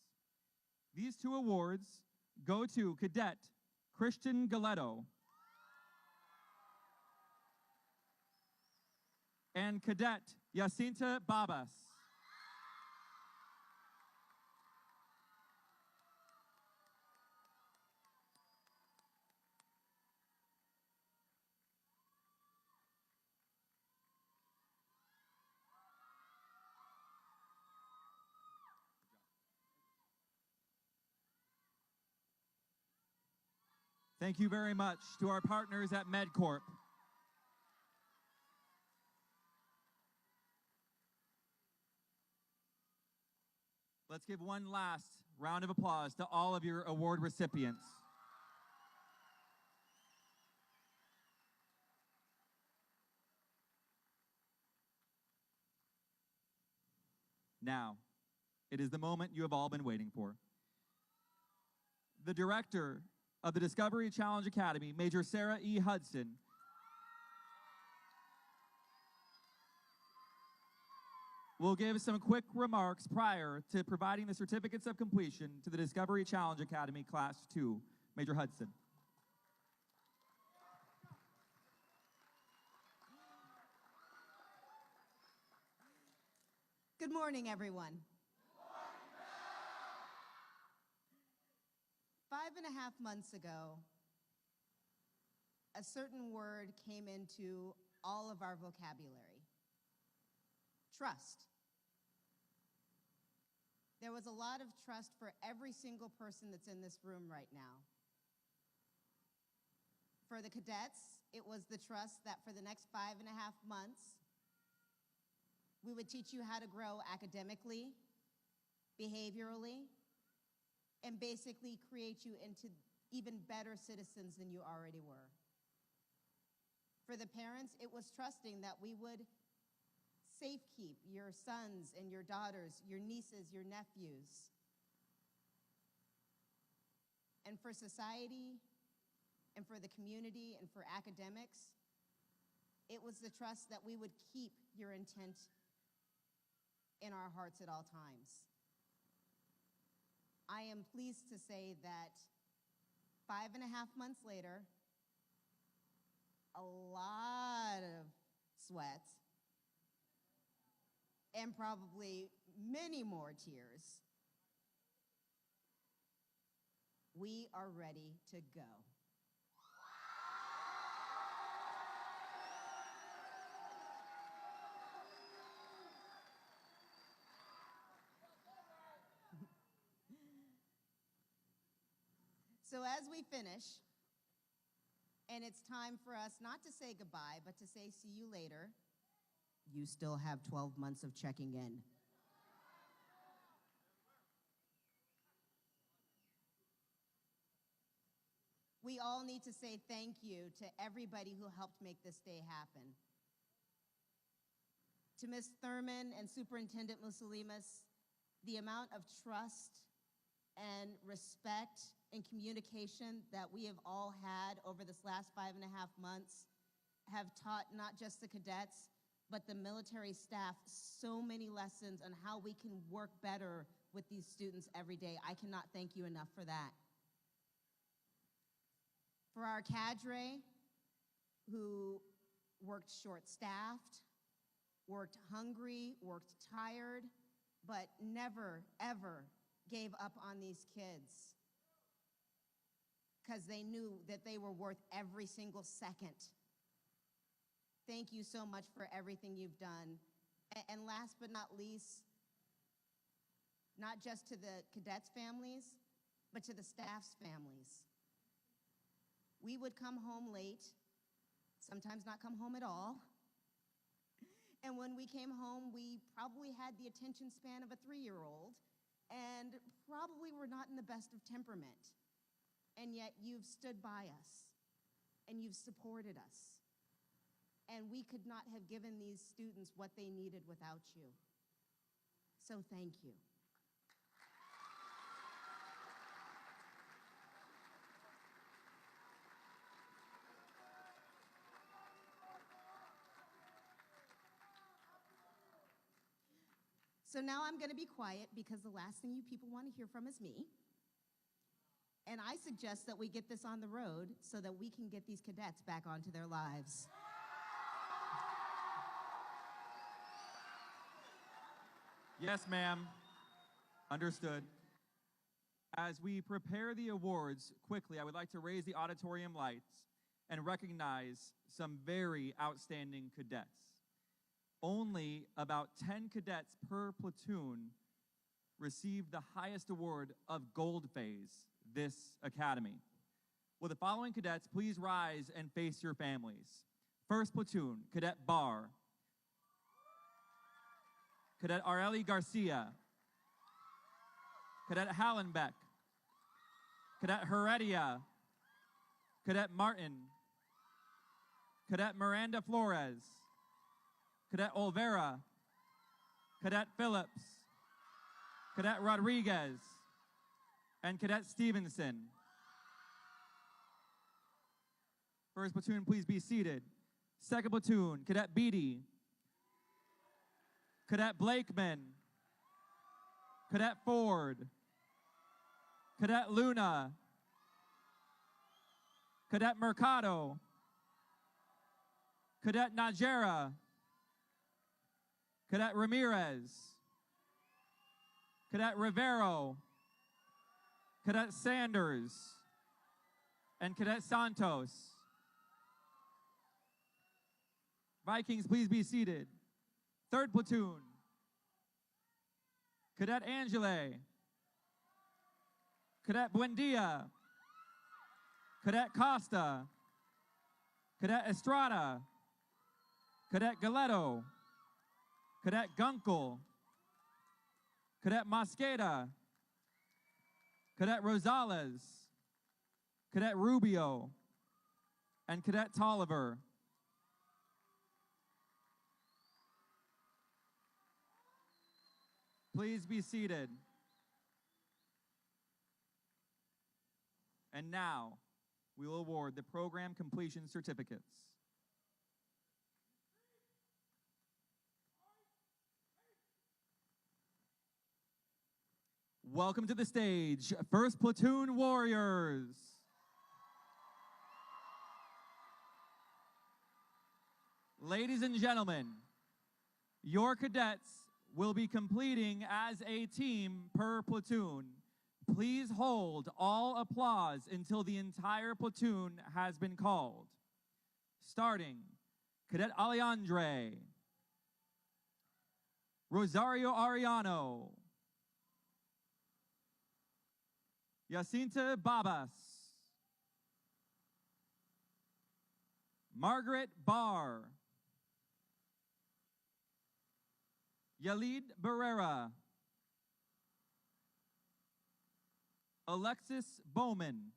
S2: These 2 awards go to Cadet Christian Galetto and Cadet Jacinta Babas. Thank you very much to our partners at MedCorp. Let's give one last round of applause to all of your award recipients. Now, it is the moment you have all been waiting for. The director of the Discovery Challenge Academy, Major Sarah E. Hudson, will give some quick remarks prior to providing the certificates of completion to the Discovery Challenge Academy Class 2. Major Hudson.
S10: Good morning, everyone. 5.5 months ago, a certain word came into all of our vocabulary: trust. There was a lot of trust for every single person that's in this room right now. For the cadets, it was the trust that for the next 5.5 months, we would teach you how to grow academically, behaviorally, and basically create you into even better citizens than you already were. For the parents, it was trusting that we would safekeep your sons and your daughters, your nieces, your nephews. And for society, and for the community, and for academics, it was the trust that we would keep your intent in our hearts at all times. I am pleased to say that 5.5 months later, a lot of sweat, and probably many more tears, we are ready to go. So as we finish, and it's time for us not to say goodbye, but to say see you later, you still have 12 months of checking in. We all need to say thank you to everybody who helped make this day happen. To Ms. Thurman and Superintendent Musalimas, the amount of trust and respect and communication that we have all had over this last 5.5 months have taught not just the cadets, but the military staff so many lessons on how we can work better with these students every day. I cannot thank you enough for that. For our cadre, who worked short-staffed, worked hungry, worked tired, but never, ever gave up on these kids because they knew that they were worth every single second. Thank you so much for everything you've done. And last but not least, not just to the cadets' families, but to the staff's families. We would come home late, sometimes not come home at all. And when we came home, we probably had the attention span of a 3-year-old and probably were not in the best of temperament. And yet you've stood by us and you've supported us. And we could not have given these students what they needed without you. So thank you. So now I'm going to be quiet because the last thing you people want to hear from is me. And I suggest that we get this on the road so that we can get these cadets back onto their lives.
S2: Yes, ma'am. Understood. As we prepare the awards quickly, I would like to raise the auditorium lights and recognize some very outstanding cadets. Only about 10 cadets per platoon received the highest award of Gold Phase this academy. Will the following cadets please rise and face your families? First platoon, Cadet Barr. Cadet Areli Garcia. Cadet Hallenbeck. Cadet Heredia. Cadet Martin. Cadet Miranda Flores. Cadet Olvera. Cadet Phillips. Cadet Rodriguez. And Cadet Stevenson. First platoon, please be seated. Second platoon, Cadet Beatty. Cadet Blakeman. Cadet Ford. Cadet Luna. Cadet Mercado. Cadet Najera. Cadet Ramirez. Cadet Rivero. Cadet Sanders. And Cadet Santos. Vikings, please be seated. Third platoon, Cadet Angele. Cadet Buendia. Cadet Costa. Cadet Estrada. Cadet Galetto. Cadet Gunkel. Cadet Mosqueda. Cadet Rosales. Cadet Rubio. And Cadet Tolliver. Please be seated. And now, we will award the program completion certificates. Welcome to the stage, 1st Platoon Warriors. Ladies and gentlemen, your cadets will be completing as a team per platoon. Please hold all applause until the entire platoon has been called. Starting, Cadet Alejandre, Rosario Ariano, Jacinta Babas, Margaret Barr, Yalid Barrera, Alexis Bowman,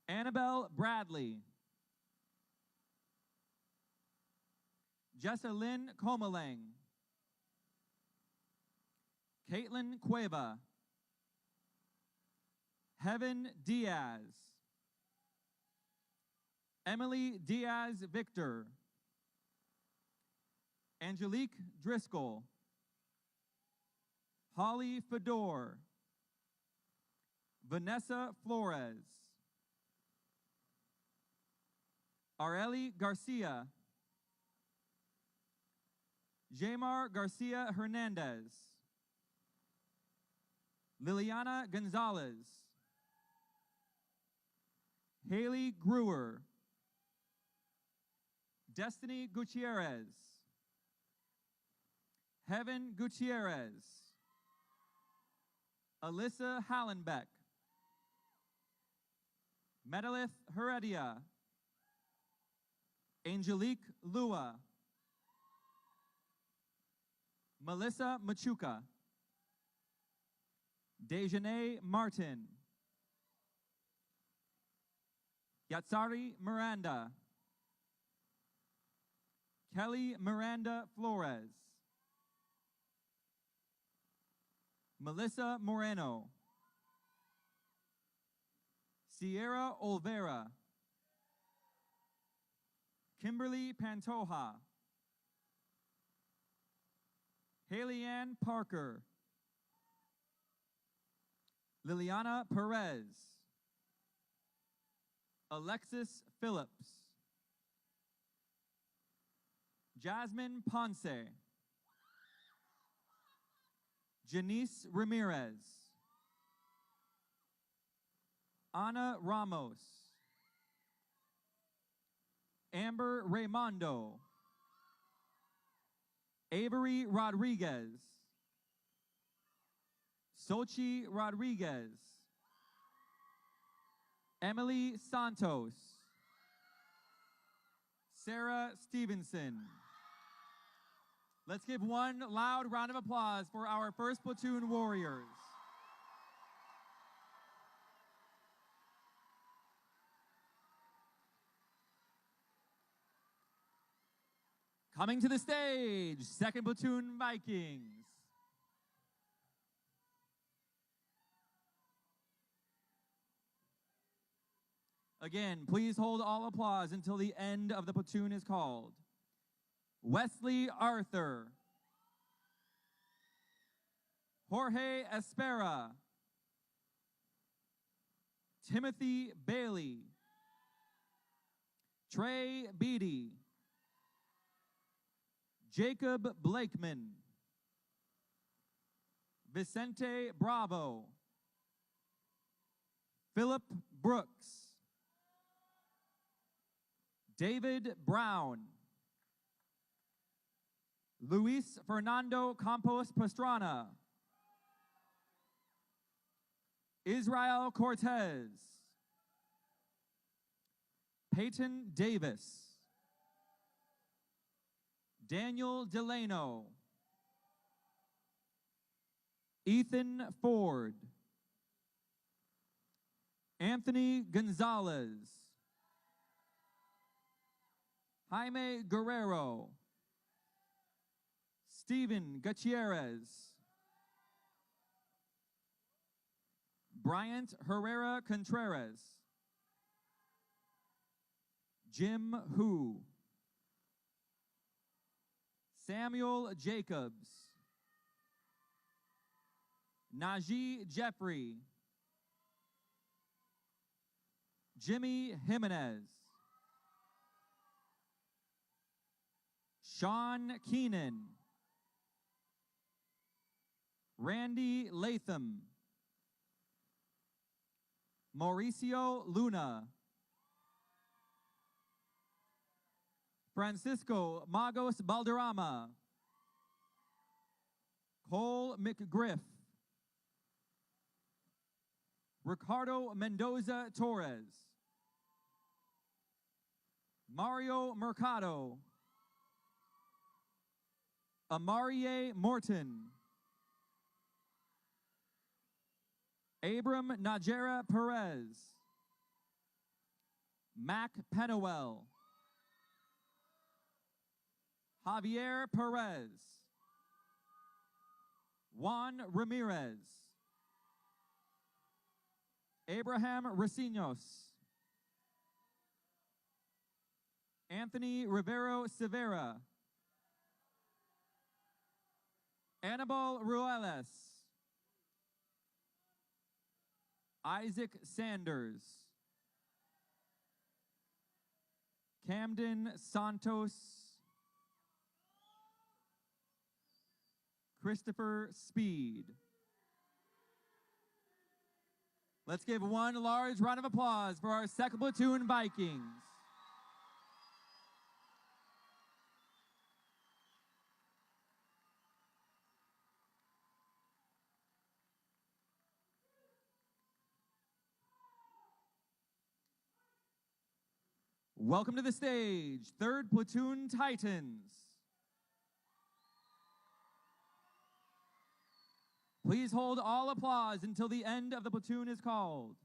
S2: Annabelle Bradley, Jessalyn Comalang, Caitlin Cueva, Heaven Diaz, Emily Diaz Victor, Angelique Driscoll, Holly Fedor, Vanessa Flores, Areli Garcia, Jamar Garcia Hernandez, Liliana Gonzalez, Haley Gruer, Destiny Gutierrez, Heaven Gutierrez, Alyssa Hallenbeck, Medelith Heredia, Angelique Lua, Melissa Machuca, Dejanay Martin, Yatsari Miranda, Kelly Miranda Flores, Melissa Moreno, Sierra Olvera, Kimberly Pantoja, Haley-Ann Parker, Liliana Perez, Alexis Phillips, Jasmine Ponce, Janice Ramirez, Ana Ramos, Amber Raymondo, Avery Rodriguez, Sochi Rodriguez, Emily Santos, Sarah Stevenson. Let's give one loud round of applause for our 1st Platoon Warriors. Coming to the stage, 2nd Platoon Vikings. Again, please hold all applause until the end of the platoon is called. Wesley Arthur, Jorge Espera, Timothy Bailey, Trey Beatty, Jacob Blakeman, Vicente Bravo, Philip Brooks, David Brown, Luis Fernando Campos Pastrana, Israel Cortez, Peyton Davis, Daniel Delano, Ethan Ford, Anthony Gonzalez, Jaime Guerrero, Stephen Gutierrez, Bryant Herrera Contreras, Jim Hu, Samuel Jacobs, Najee Jeffrey, Jimmy Jimenez, Sean Keenan, Randy Latham, Mauricio Luna, Francisco Magos Balderrama, Cole McGriff, Ricardo Mendoza Torres, Mario Mercado, Amarie Morton, Abram Najera Perez, Mac Penowell, Javier Perez, Juan Ramirez, Abraham Racines, Anthony Rivero Severa, Annabelle Ruelas, Isaac Sanders, Camden Santos, Christopher Speed. Let's give one large round of applause for our second platoon Vikings. Welcome to the stage, 3rd Platoon Titans. Please hold all applause until the end of the platoon is called.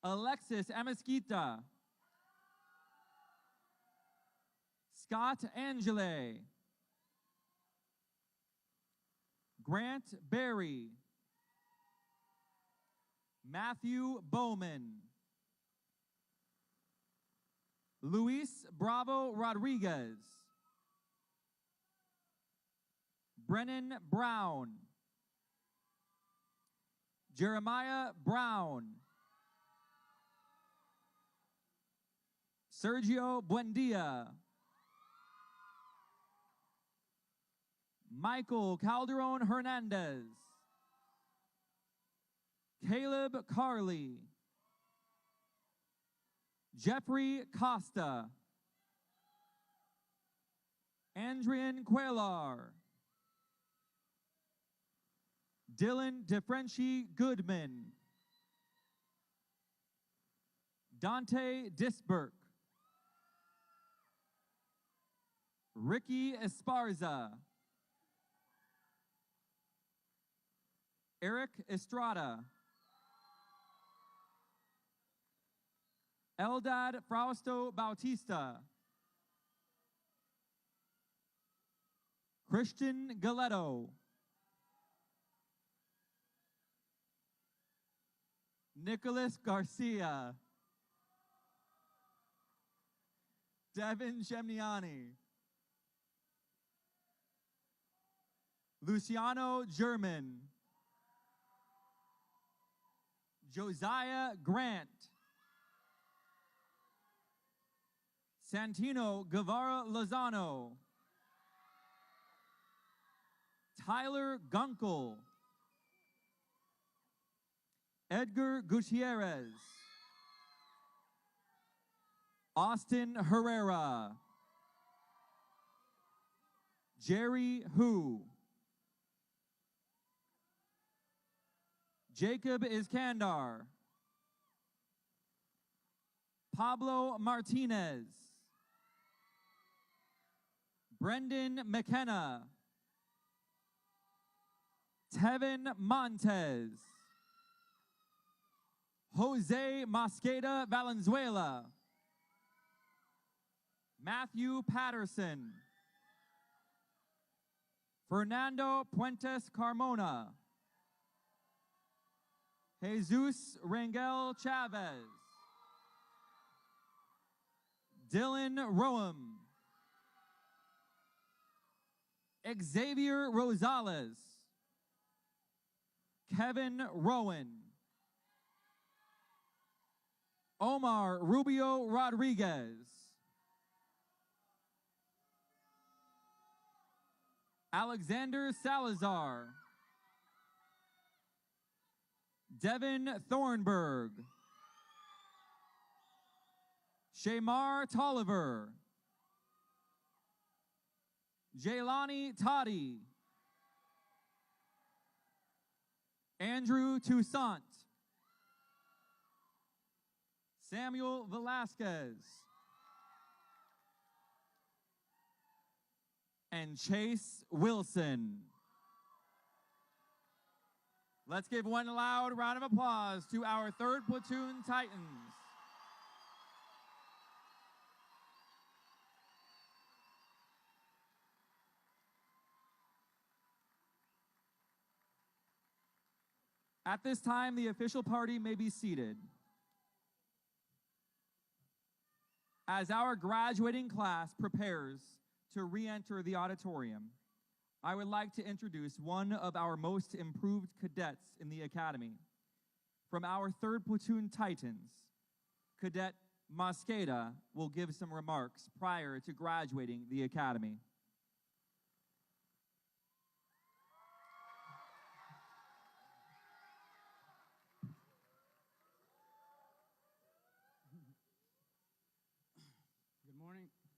S2: Alexis Amasquita, Scott Angele, Grant Berry, Matthew Bowman, Luis Bravo Rodriguez, Brennan Brown, Jeremiah Brown, Sergio Buendia, Michael Calderon Hernandez, Caleb Carley, Jeffrey Costa, Andrian Cuellar, Dylan DeFrenchie Goodman, Dante Disberg, Ricky Esparza, Eric Estrada, Eldad Frausto Bautista, Christian Galetto, Nicholas Garcia, Devin Shemniani, Luciano German, Josiah Grant, Santino Guevara Lozano, Tyler Gunkel, Edgar Gutierrez, Austin Herrera, Jerry Hu, Jacob Iskandar, Pablo Martinez, Brendan McKenna, Tevin Montez, Jose Mosqueda Valenzuela, Matthew Patterson, Fernando Puentes Carmona, Jesus Rangel Chavez, Dylan Roem, Xavier Rosales, Kevin Rowan. Omar Rubio Rodriguez. Alexander Salazar. Devin Thornburg. Shamar Tolliver. Jaylani Toddy. Andrew Toussaint. Samuel Velasquez. And Chase Wilson. Let's give one loud round of applause to our 3rd Platoon Titans. At this time, the official party may be seated. As our graduating class prepares to re-enter the auditorium, I would like to introduce one of our most improved cadets in the Academy. From our 3rd Platoon Titans, Cadet Mosqueda will give some remarks prior to graduating the Academy.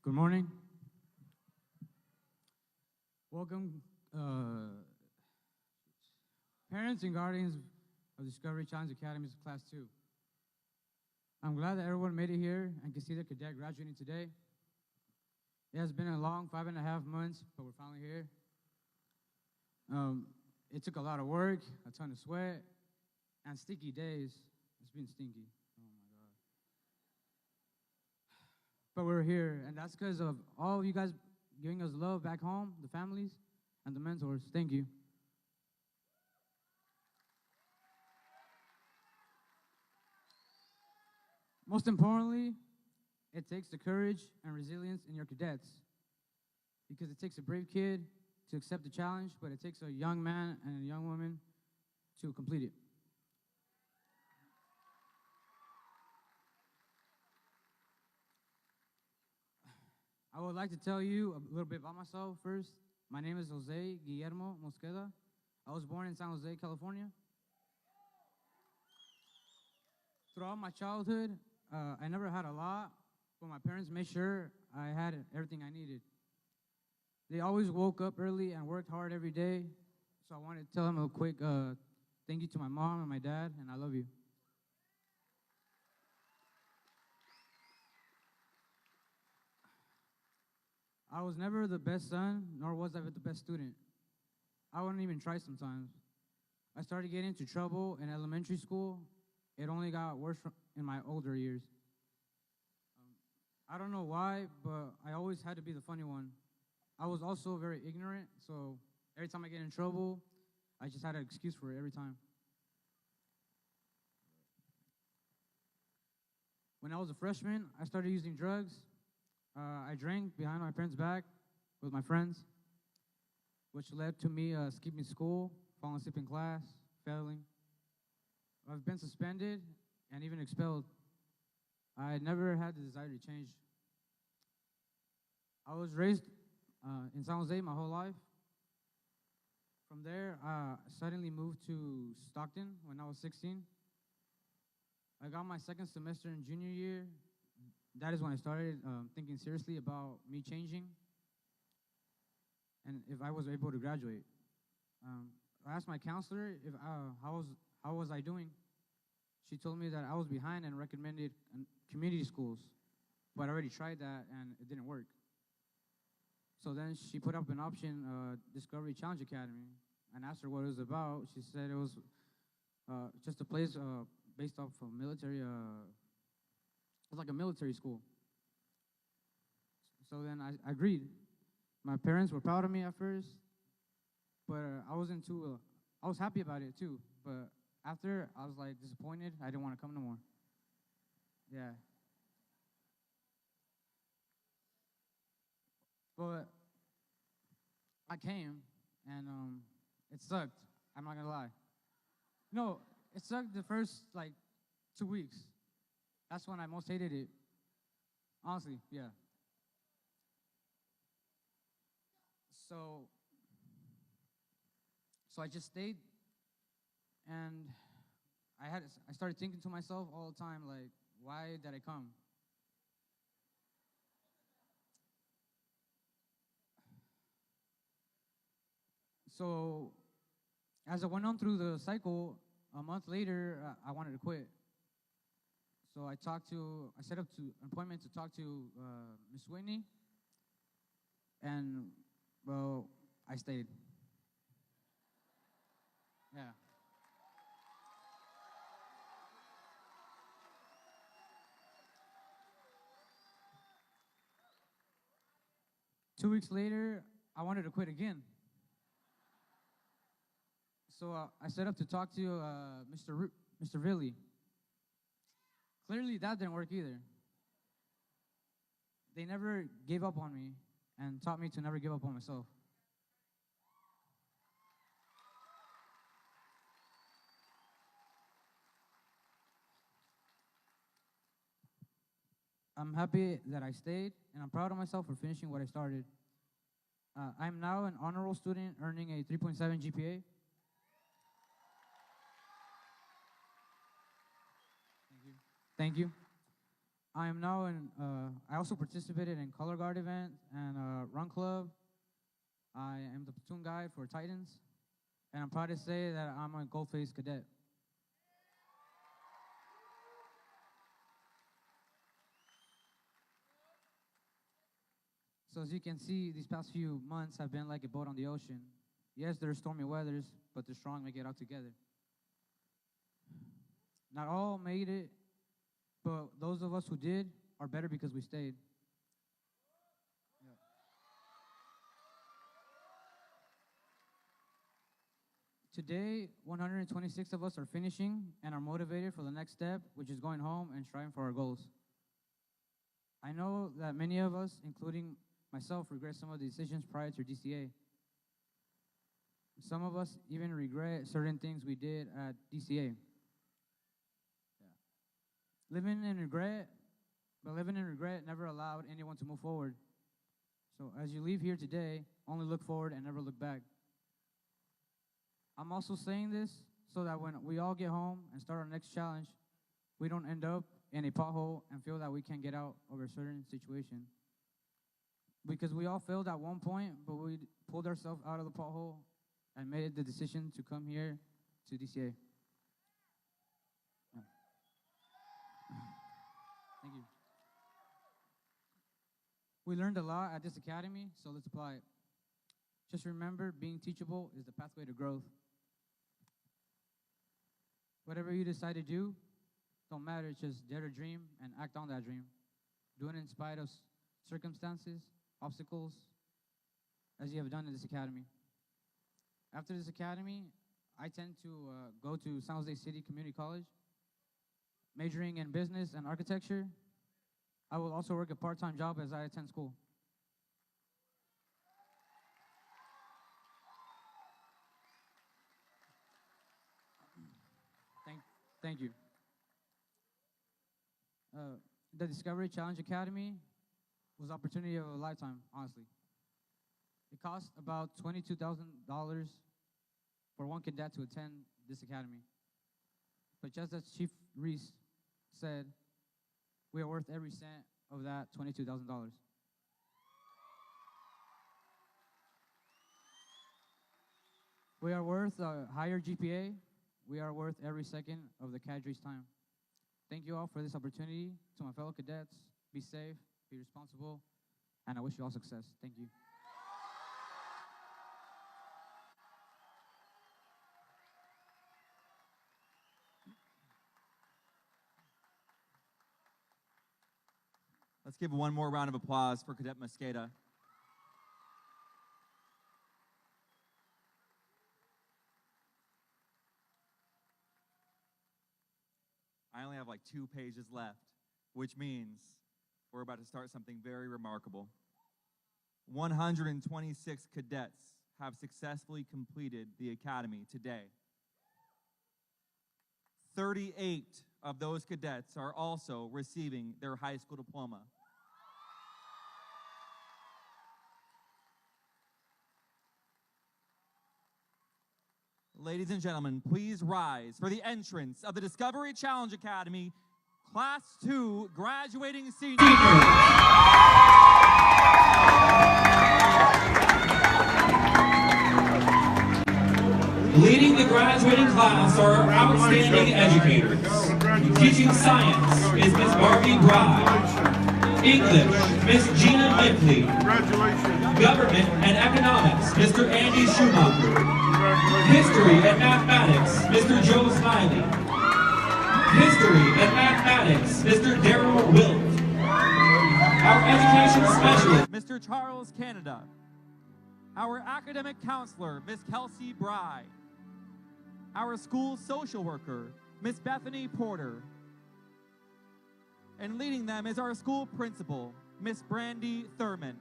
S11: Good morning. Welcome, parents and guardians of Discovery Challenge Academy's Class 2. I'm glad that everyone made it here and can see their cadet graduating today. It has been a long 5.5 months, but we're finally here. It took a lot of work, a ton of sweat, and sticky days. It's been stinky. Oh my God. But we're here, and that's because of all of you guys giving us love back home, the families, and the mentors. Thank you. Most importantly, it takes the courage and resilience in your cadets, because it takes a brave kid to accept the challenge, but it takes a young man and a young woman to complete it. I would like to tell you a little bit about myself first. My name is Jose Guillermo Mosqueda. I was born in San Jose, California. Throughout my childhood, I never had a lot, but my parents made sure I had everything I needed. They always woke up early and worked hard every day, so I wanted to tell them a quick thank you to my mom and my dad, and I love you. I was never the best son, nor was I the best student. I wouldn't even try sometimes. I started getting into trouble in elementary school. It only got worse in my older years. I don't know why, but I always had to be the funny one. I was also very ignorant, so every time I get in trouble, I just had an excuse for it every time. When I was a freshman, I started using drugs. I drank behind my parents' back with my friends, which led to me skipping school, falling asleep in class, failing. I've been suspended and even expelled. I never had the desire to change. I was raised in San Jose my whole life. From there, I suddenly moved to Stockton when I was 16. I got my second semester in junior year. That is when I started thinking seriously about me changing and if I was able to graduate. I asked my counselor if how was I doing. She told me that I was behind and recommended community schools, but I already tried that and it didn't work. So then she put up an option, Discovery Challenge Academy, and asked her what it was about. She said it was just a place based off of military. It was like a military school. So then I agreed. My parents were proud of me at first, but I was happy about it too. But after, I was like disappointed. I didn't want to come no more. Yeah. But I came, and it sucked. I'm not gonna lie. No, it sucked the first like 2 weeks. That's when I most hated it. Honestly, yeah. So, so I just stayed, and I started thinking to myself all the time, like, why did I come? So, as I went on through the cycle, a month later, I wanted to quit. So I set up an appointment to talk to Miss Whitney, and well, I stayed. Yeah. 2 weeks later, I wanted to quit again. So I set up to talk to Mr. Villy. Clearly, that didn't work either. They never gave up on me and taught me to never give up on myself. I'm happy that I stayed, and I'm proud of myself for finishing what I started. I'm now an honor roll student earning a 3.7 GPA. Thank you. I am now I also participated in color guard event and run club. I am the platoon guy for Titans, and I'm proud to say that I'm a gold-faced cadet. So as you can see, these past few months have been like a boat on the ocean. Yes, there's stormy weathers, but the strong make it out together. Not all made it, but those of us who did are better because we stayed. Today, 126 of us are finishing and are motivated for the next step, which is going home and striving for our goals. I know that many of us, including myself, regret some of the decisions prior to DCA. Some of us even regret certain things we did at DCA. Living in regret never allowed anyone to move forward. So as you leave here today, only look forward and never look back. I'm also saying this so that when we all get home and start our next challenge, we don't end up in a pothole and feel that we can't get out of a certain situation. Because we all failed at one point, but we pulled ourselves out of the pothole and made the decision to come here to DCA. Yeah. Thank you. We learned a lot at this academy, so let's apply it. Just remember, being teachable is the pathway to growth. Whatever you decide to do, don't matter, just dare to dream and act on that dream. Do it in spite of circumstances, obstacles, as you have done in this academy. After this academy, I tend to go to San Jose City Community College, majoring in business and architecture. I will also work a part-time job as I attend school. Thank you. The Discovery Challenge Academy was opportunity of a lifetime, honestly. It cost about $22,000 for one cadet to attend this academy. But just as Chief Reese said, we are worth every cent of that $22,000. We are worth a higher GPA. We are worth every second of the cadre's time. Thank you all for this opportunity. To my fellow cadets, be safe, be responsible, and I wish you all success. Thank you.
S2: Let's give one more round of applause for Cadet Mosqueda. I only have like 2 pages left, which means we're about to start something very remarkable. 126 cadets have successfully completed the academy today. 38 of those cadets are also receiving their high school diploma. Ladies and gentlemen, please rise for the entrance of the Discovery Challenge Academy Class 2 graduating seniors.
S4: Leading the graduating class are our outstanding educators. Teaching science is Miss Barbie Bride. English, Miss Gina Mipley. Government and economics, Mr. Andy Schumacher. History and mathematics, Mr. Joe Smiley. History and mathematics, Mr. Darrell Wilt. Our education specialist,
S2: Mr. Charles Canada. Our academic counselor, Miss Kelsey Bry. Our school social worker, Miss Bethany Porter. And leading them is our school principal, Miss Brandy Thurman.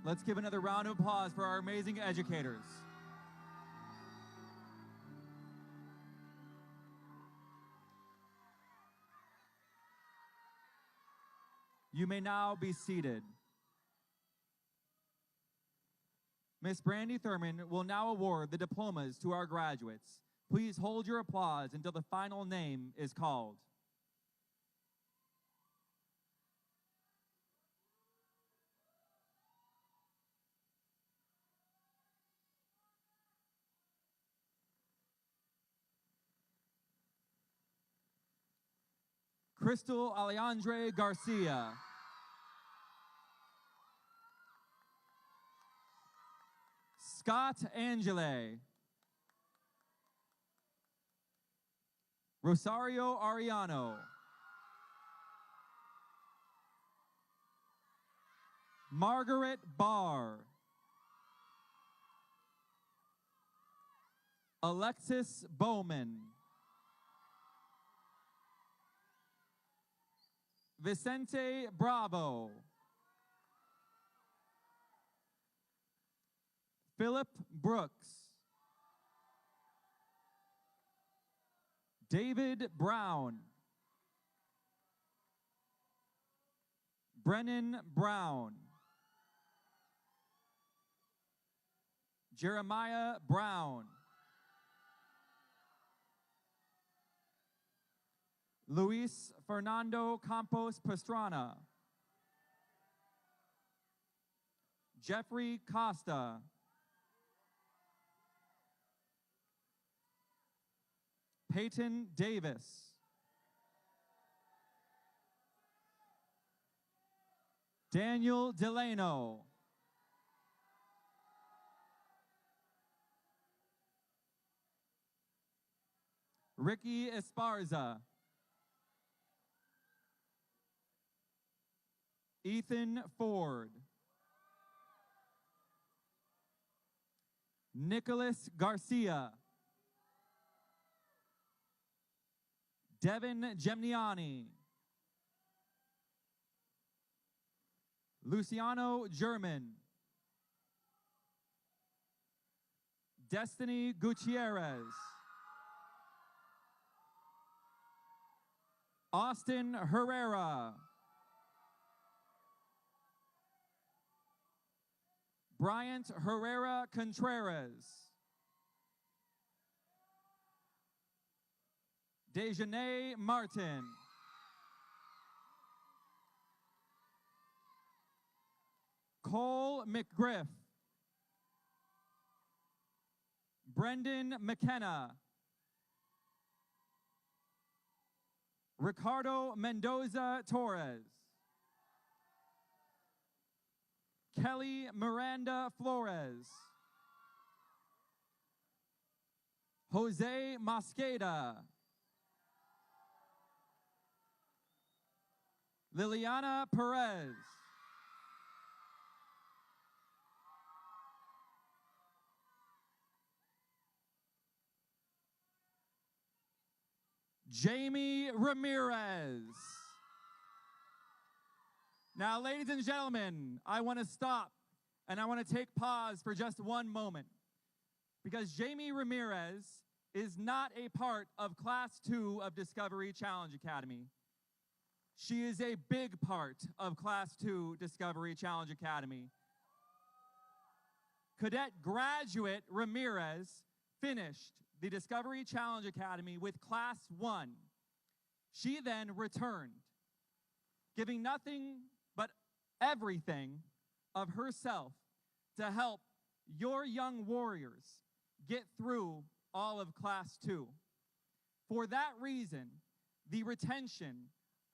S2: Let's give another round of applause for our amazing educators. You may now be seated. Miss Brandy Thurman will now award the diplomas to our graduates. Please hold your applause until the final name is called. Crystal Alejandre Garcia. Scott Angele. Rosario Ariano. Margaret Barr. Alexis Bowman. Vicente Bravo. Philip Brooks. David Brown. Brennan Brown. Jeremiah Brown. Luis Fernando Campos Pastrana. Jeffrey Costa. Peyton Davis. Daniel Delano. Ricky Esparza. Ethan Ford. Nicholas Garcia. Devin Gemniani. Luciano German. Destiny Gutierrez. Austin Herrera. Bryant Herrera Contreras. Dejanay Martin. Cole McGriff. Brendan McKenna. Ricardo Mendoza Torres. Kelly Miranda Flores. Jose Mosqueda. Liliana Perez. Jamie Ramirez. Now, ladies and gentlemen, I want to stop and I want to take pause for just one moment because Jamie Ramirez is not a part of Class 2 of Discovery Challenge Academy. She is a big part of Class 2 Discovery Challenge Academy. Cadet graduate Ramirez finished the Discovery Challenge Academy with Class 1. She then returned, giving nothing but everything of herself to help your young warriors get through all of Class 2. For that reason, the retention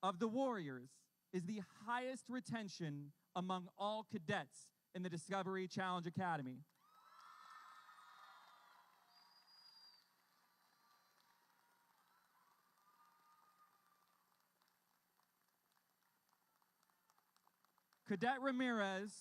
S2: of the warriors is the highest retention among all cadets in the Discovery Challenge Academy. Cadet Ramirez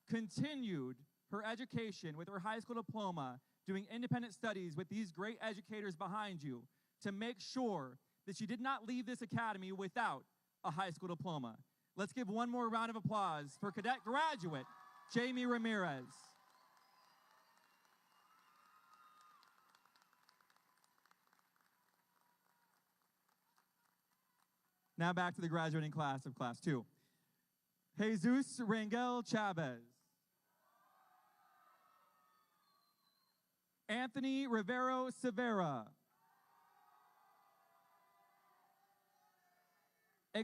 S2: continued her education with her high school diploma, doing independent studies with these great educators behind you to make sure that she did not leave this academy without a high school diploma. Let's give one more round of applause for cadet graduate Jamie Ramirez. Now back to the graduating class of Class 2. Jesus Rangel Chavez. Anthony Rivero Severa.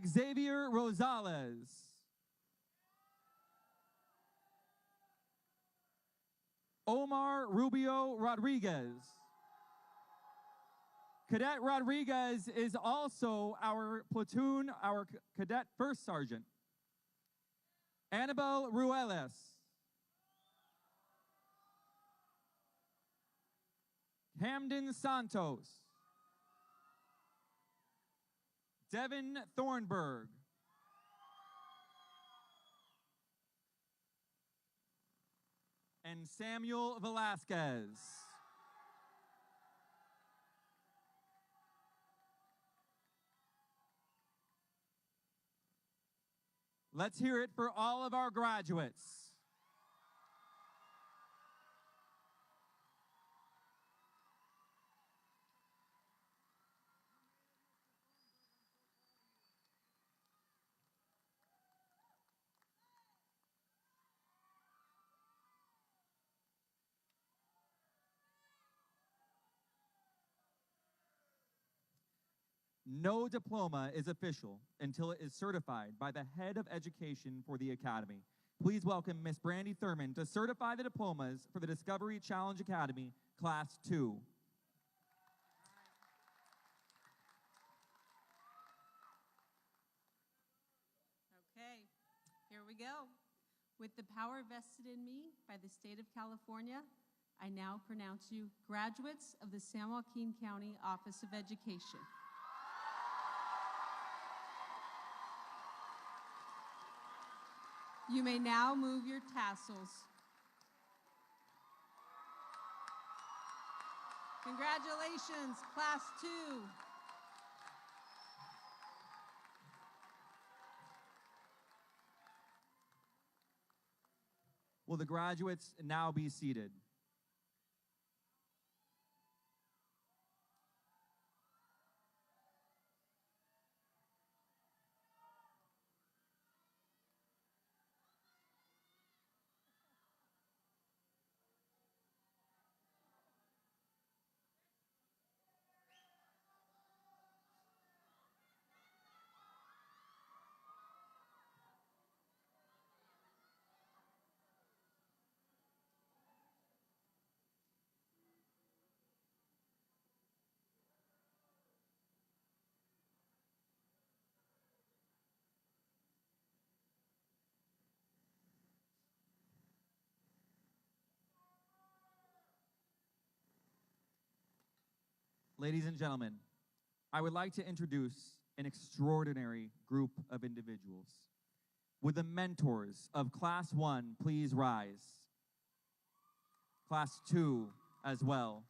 S2: Xavier Rosales. Omar Rubio Rodriguez. Cadet Rodriguez is also our platoon, our cadet first sergeant. Annabelle Ruelas. Hamden Santos. Devin Thornburg. And Samuel Velasquez. Let's hear it for all of our graduates. No diploma is official until it is certified by the head of education for the academy. Please welcome Miss Brandy Thurman to certify the diplomas for the Discovery Challenge Academy, Class 2.
S12: Okay, here we go. With the power vested in me by the state of California, I now pronounce you graduates of the San Joaquin County Office of Education. You may now move your tassels. Congratulations, Class 2.
S2: Will the graduates now be seated? Ladies and gentlemen, I would like to introduce an extraordinary group of individuals. Would the mentors of Class 1 please rise? Class 2 as well.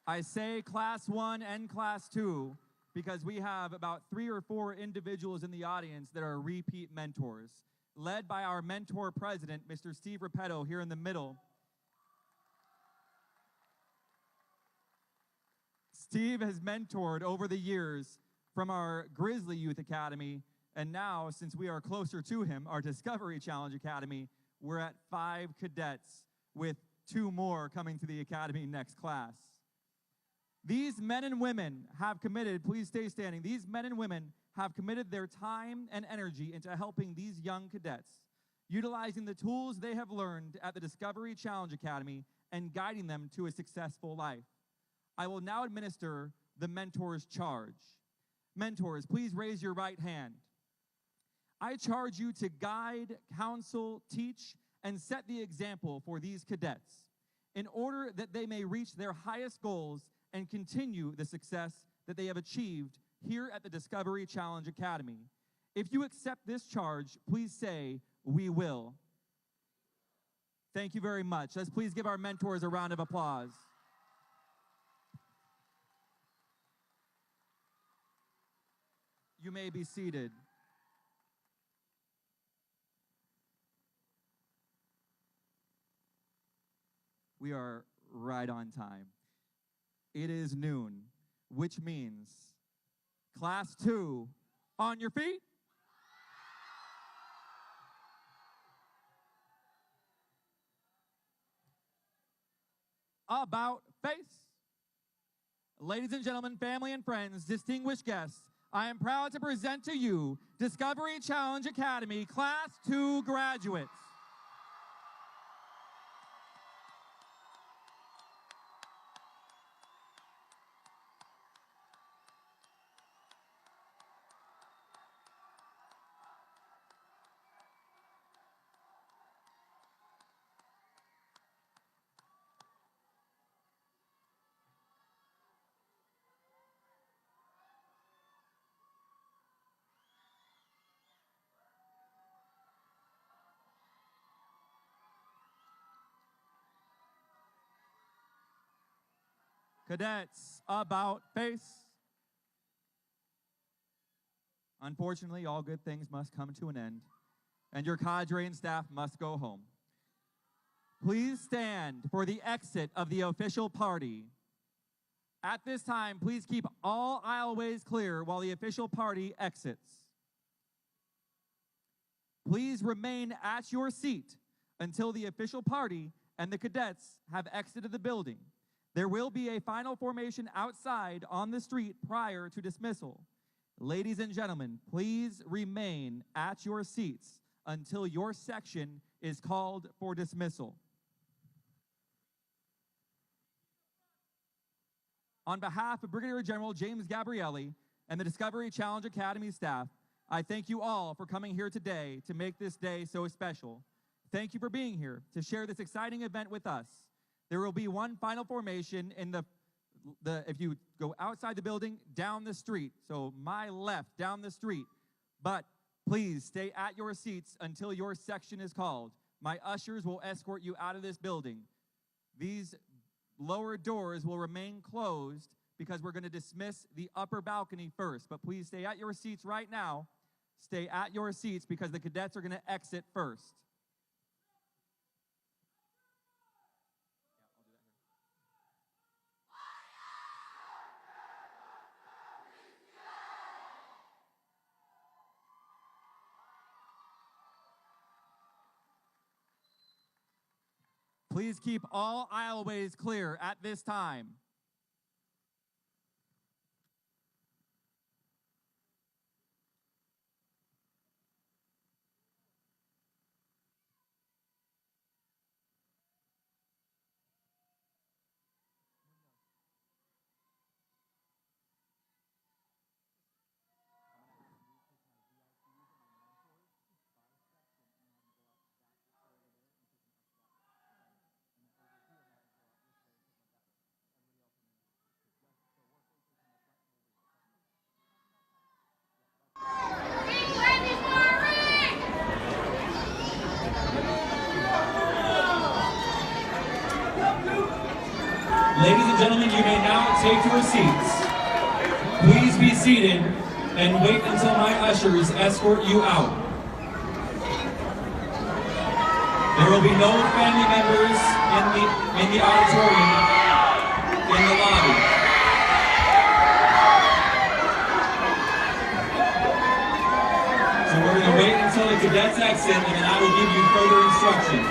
S2: I say Class 1 and Class 2 because we have about 3 or 4 individuals in the audience that are repeat mentors, led by our mentor president, Mr. Steve Repetto, here in the middle. Steve has mentored over the years from our Grizzly Youth Academy, and now, since we are closer to him, our Discovery Challenge Academy, we're at 5 cadets, with 2 more coming to the academy next class. These men and women have committed, please stay standing, these men and women have committed their time and energy into helping these young cadets, utilizing the tools they have learned at the Discovery Challenge Academy and guiding them to a successful life. I will now administer the mentor's charge. Mentors, please raise your right hand. I charge you to guide, counsel, teach, and set the example for these cadets in order that they may reach their highest goals and continue the success that they have achieved here at the Discovery Challenge Academy. If you accept this charge, please say, "We will." Thank you very much. Let's please give our mentors a round of applause. You may be seated. We are right on time. It is noon, which means Class 2, on your feet. About face. Ladies and gentlemen, family and friends, distinguished guests, I am proud to present to you Discovery Challenge Academy Class 2 graduates. Cadets, about face. Unfortunately, all good things must come to an end, and your cadre and staff must go home. Please stand for the exit of the official party. At this time, please keep all aisleways clear while the official party exits. Please remain at your seat until the official party and the cadets have exited the building. There will be a final formation outside on the street prior to dismissal. Ladies and gentlemen, please remain at your seats until your section is called for dismissal. On behalf of Brigadier General James Gabrielli and the Discovery Challenge Academy staff, I thank you all for coming here today to make this day so special. Thank you for being here to share this exciting event with us. There will be one final formation in the if you go outside the building, down the street. So my left, down the street. But please stay at your seats until your section is called. My ushers will escort you out of this building. These lower doors will remain closed because we're going to dismiss the upper balcony first. But please stay at your seats right now. Stay at your seats because the cadets are going to exit first. Please keep all aisleways clear at this time.
S4: Ladies and gentlemen, you may now take your seats. Please be seated and wait until my ushers escort you out. There will be no family members in the auditorium, in the lobby. So we're going to wait until the cadets exit, and then I will give you further instructions.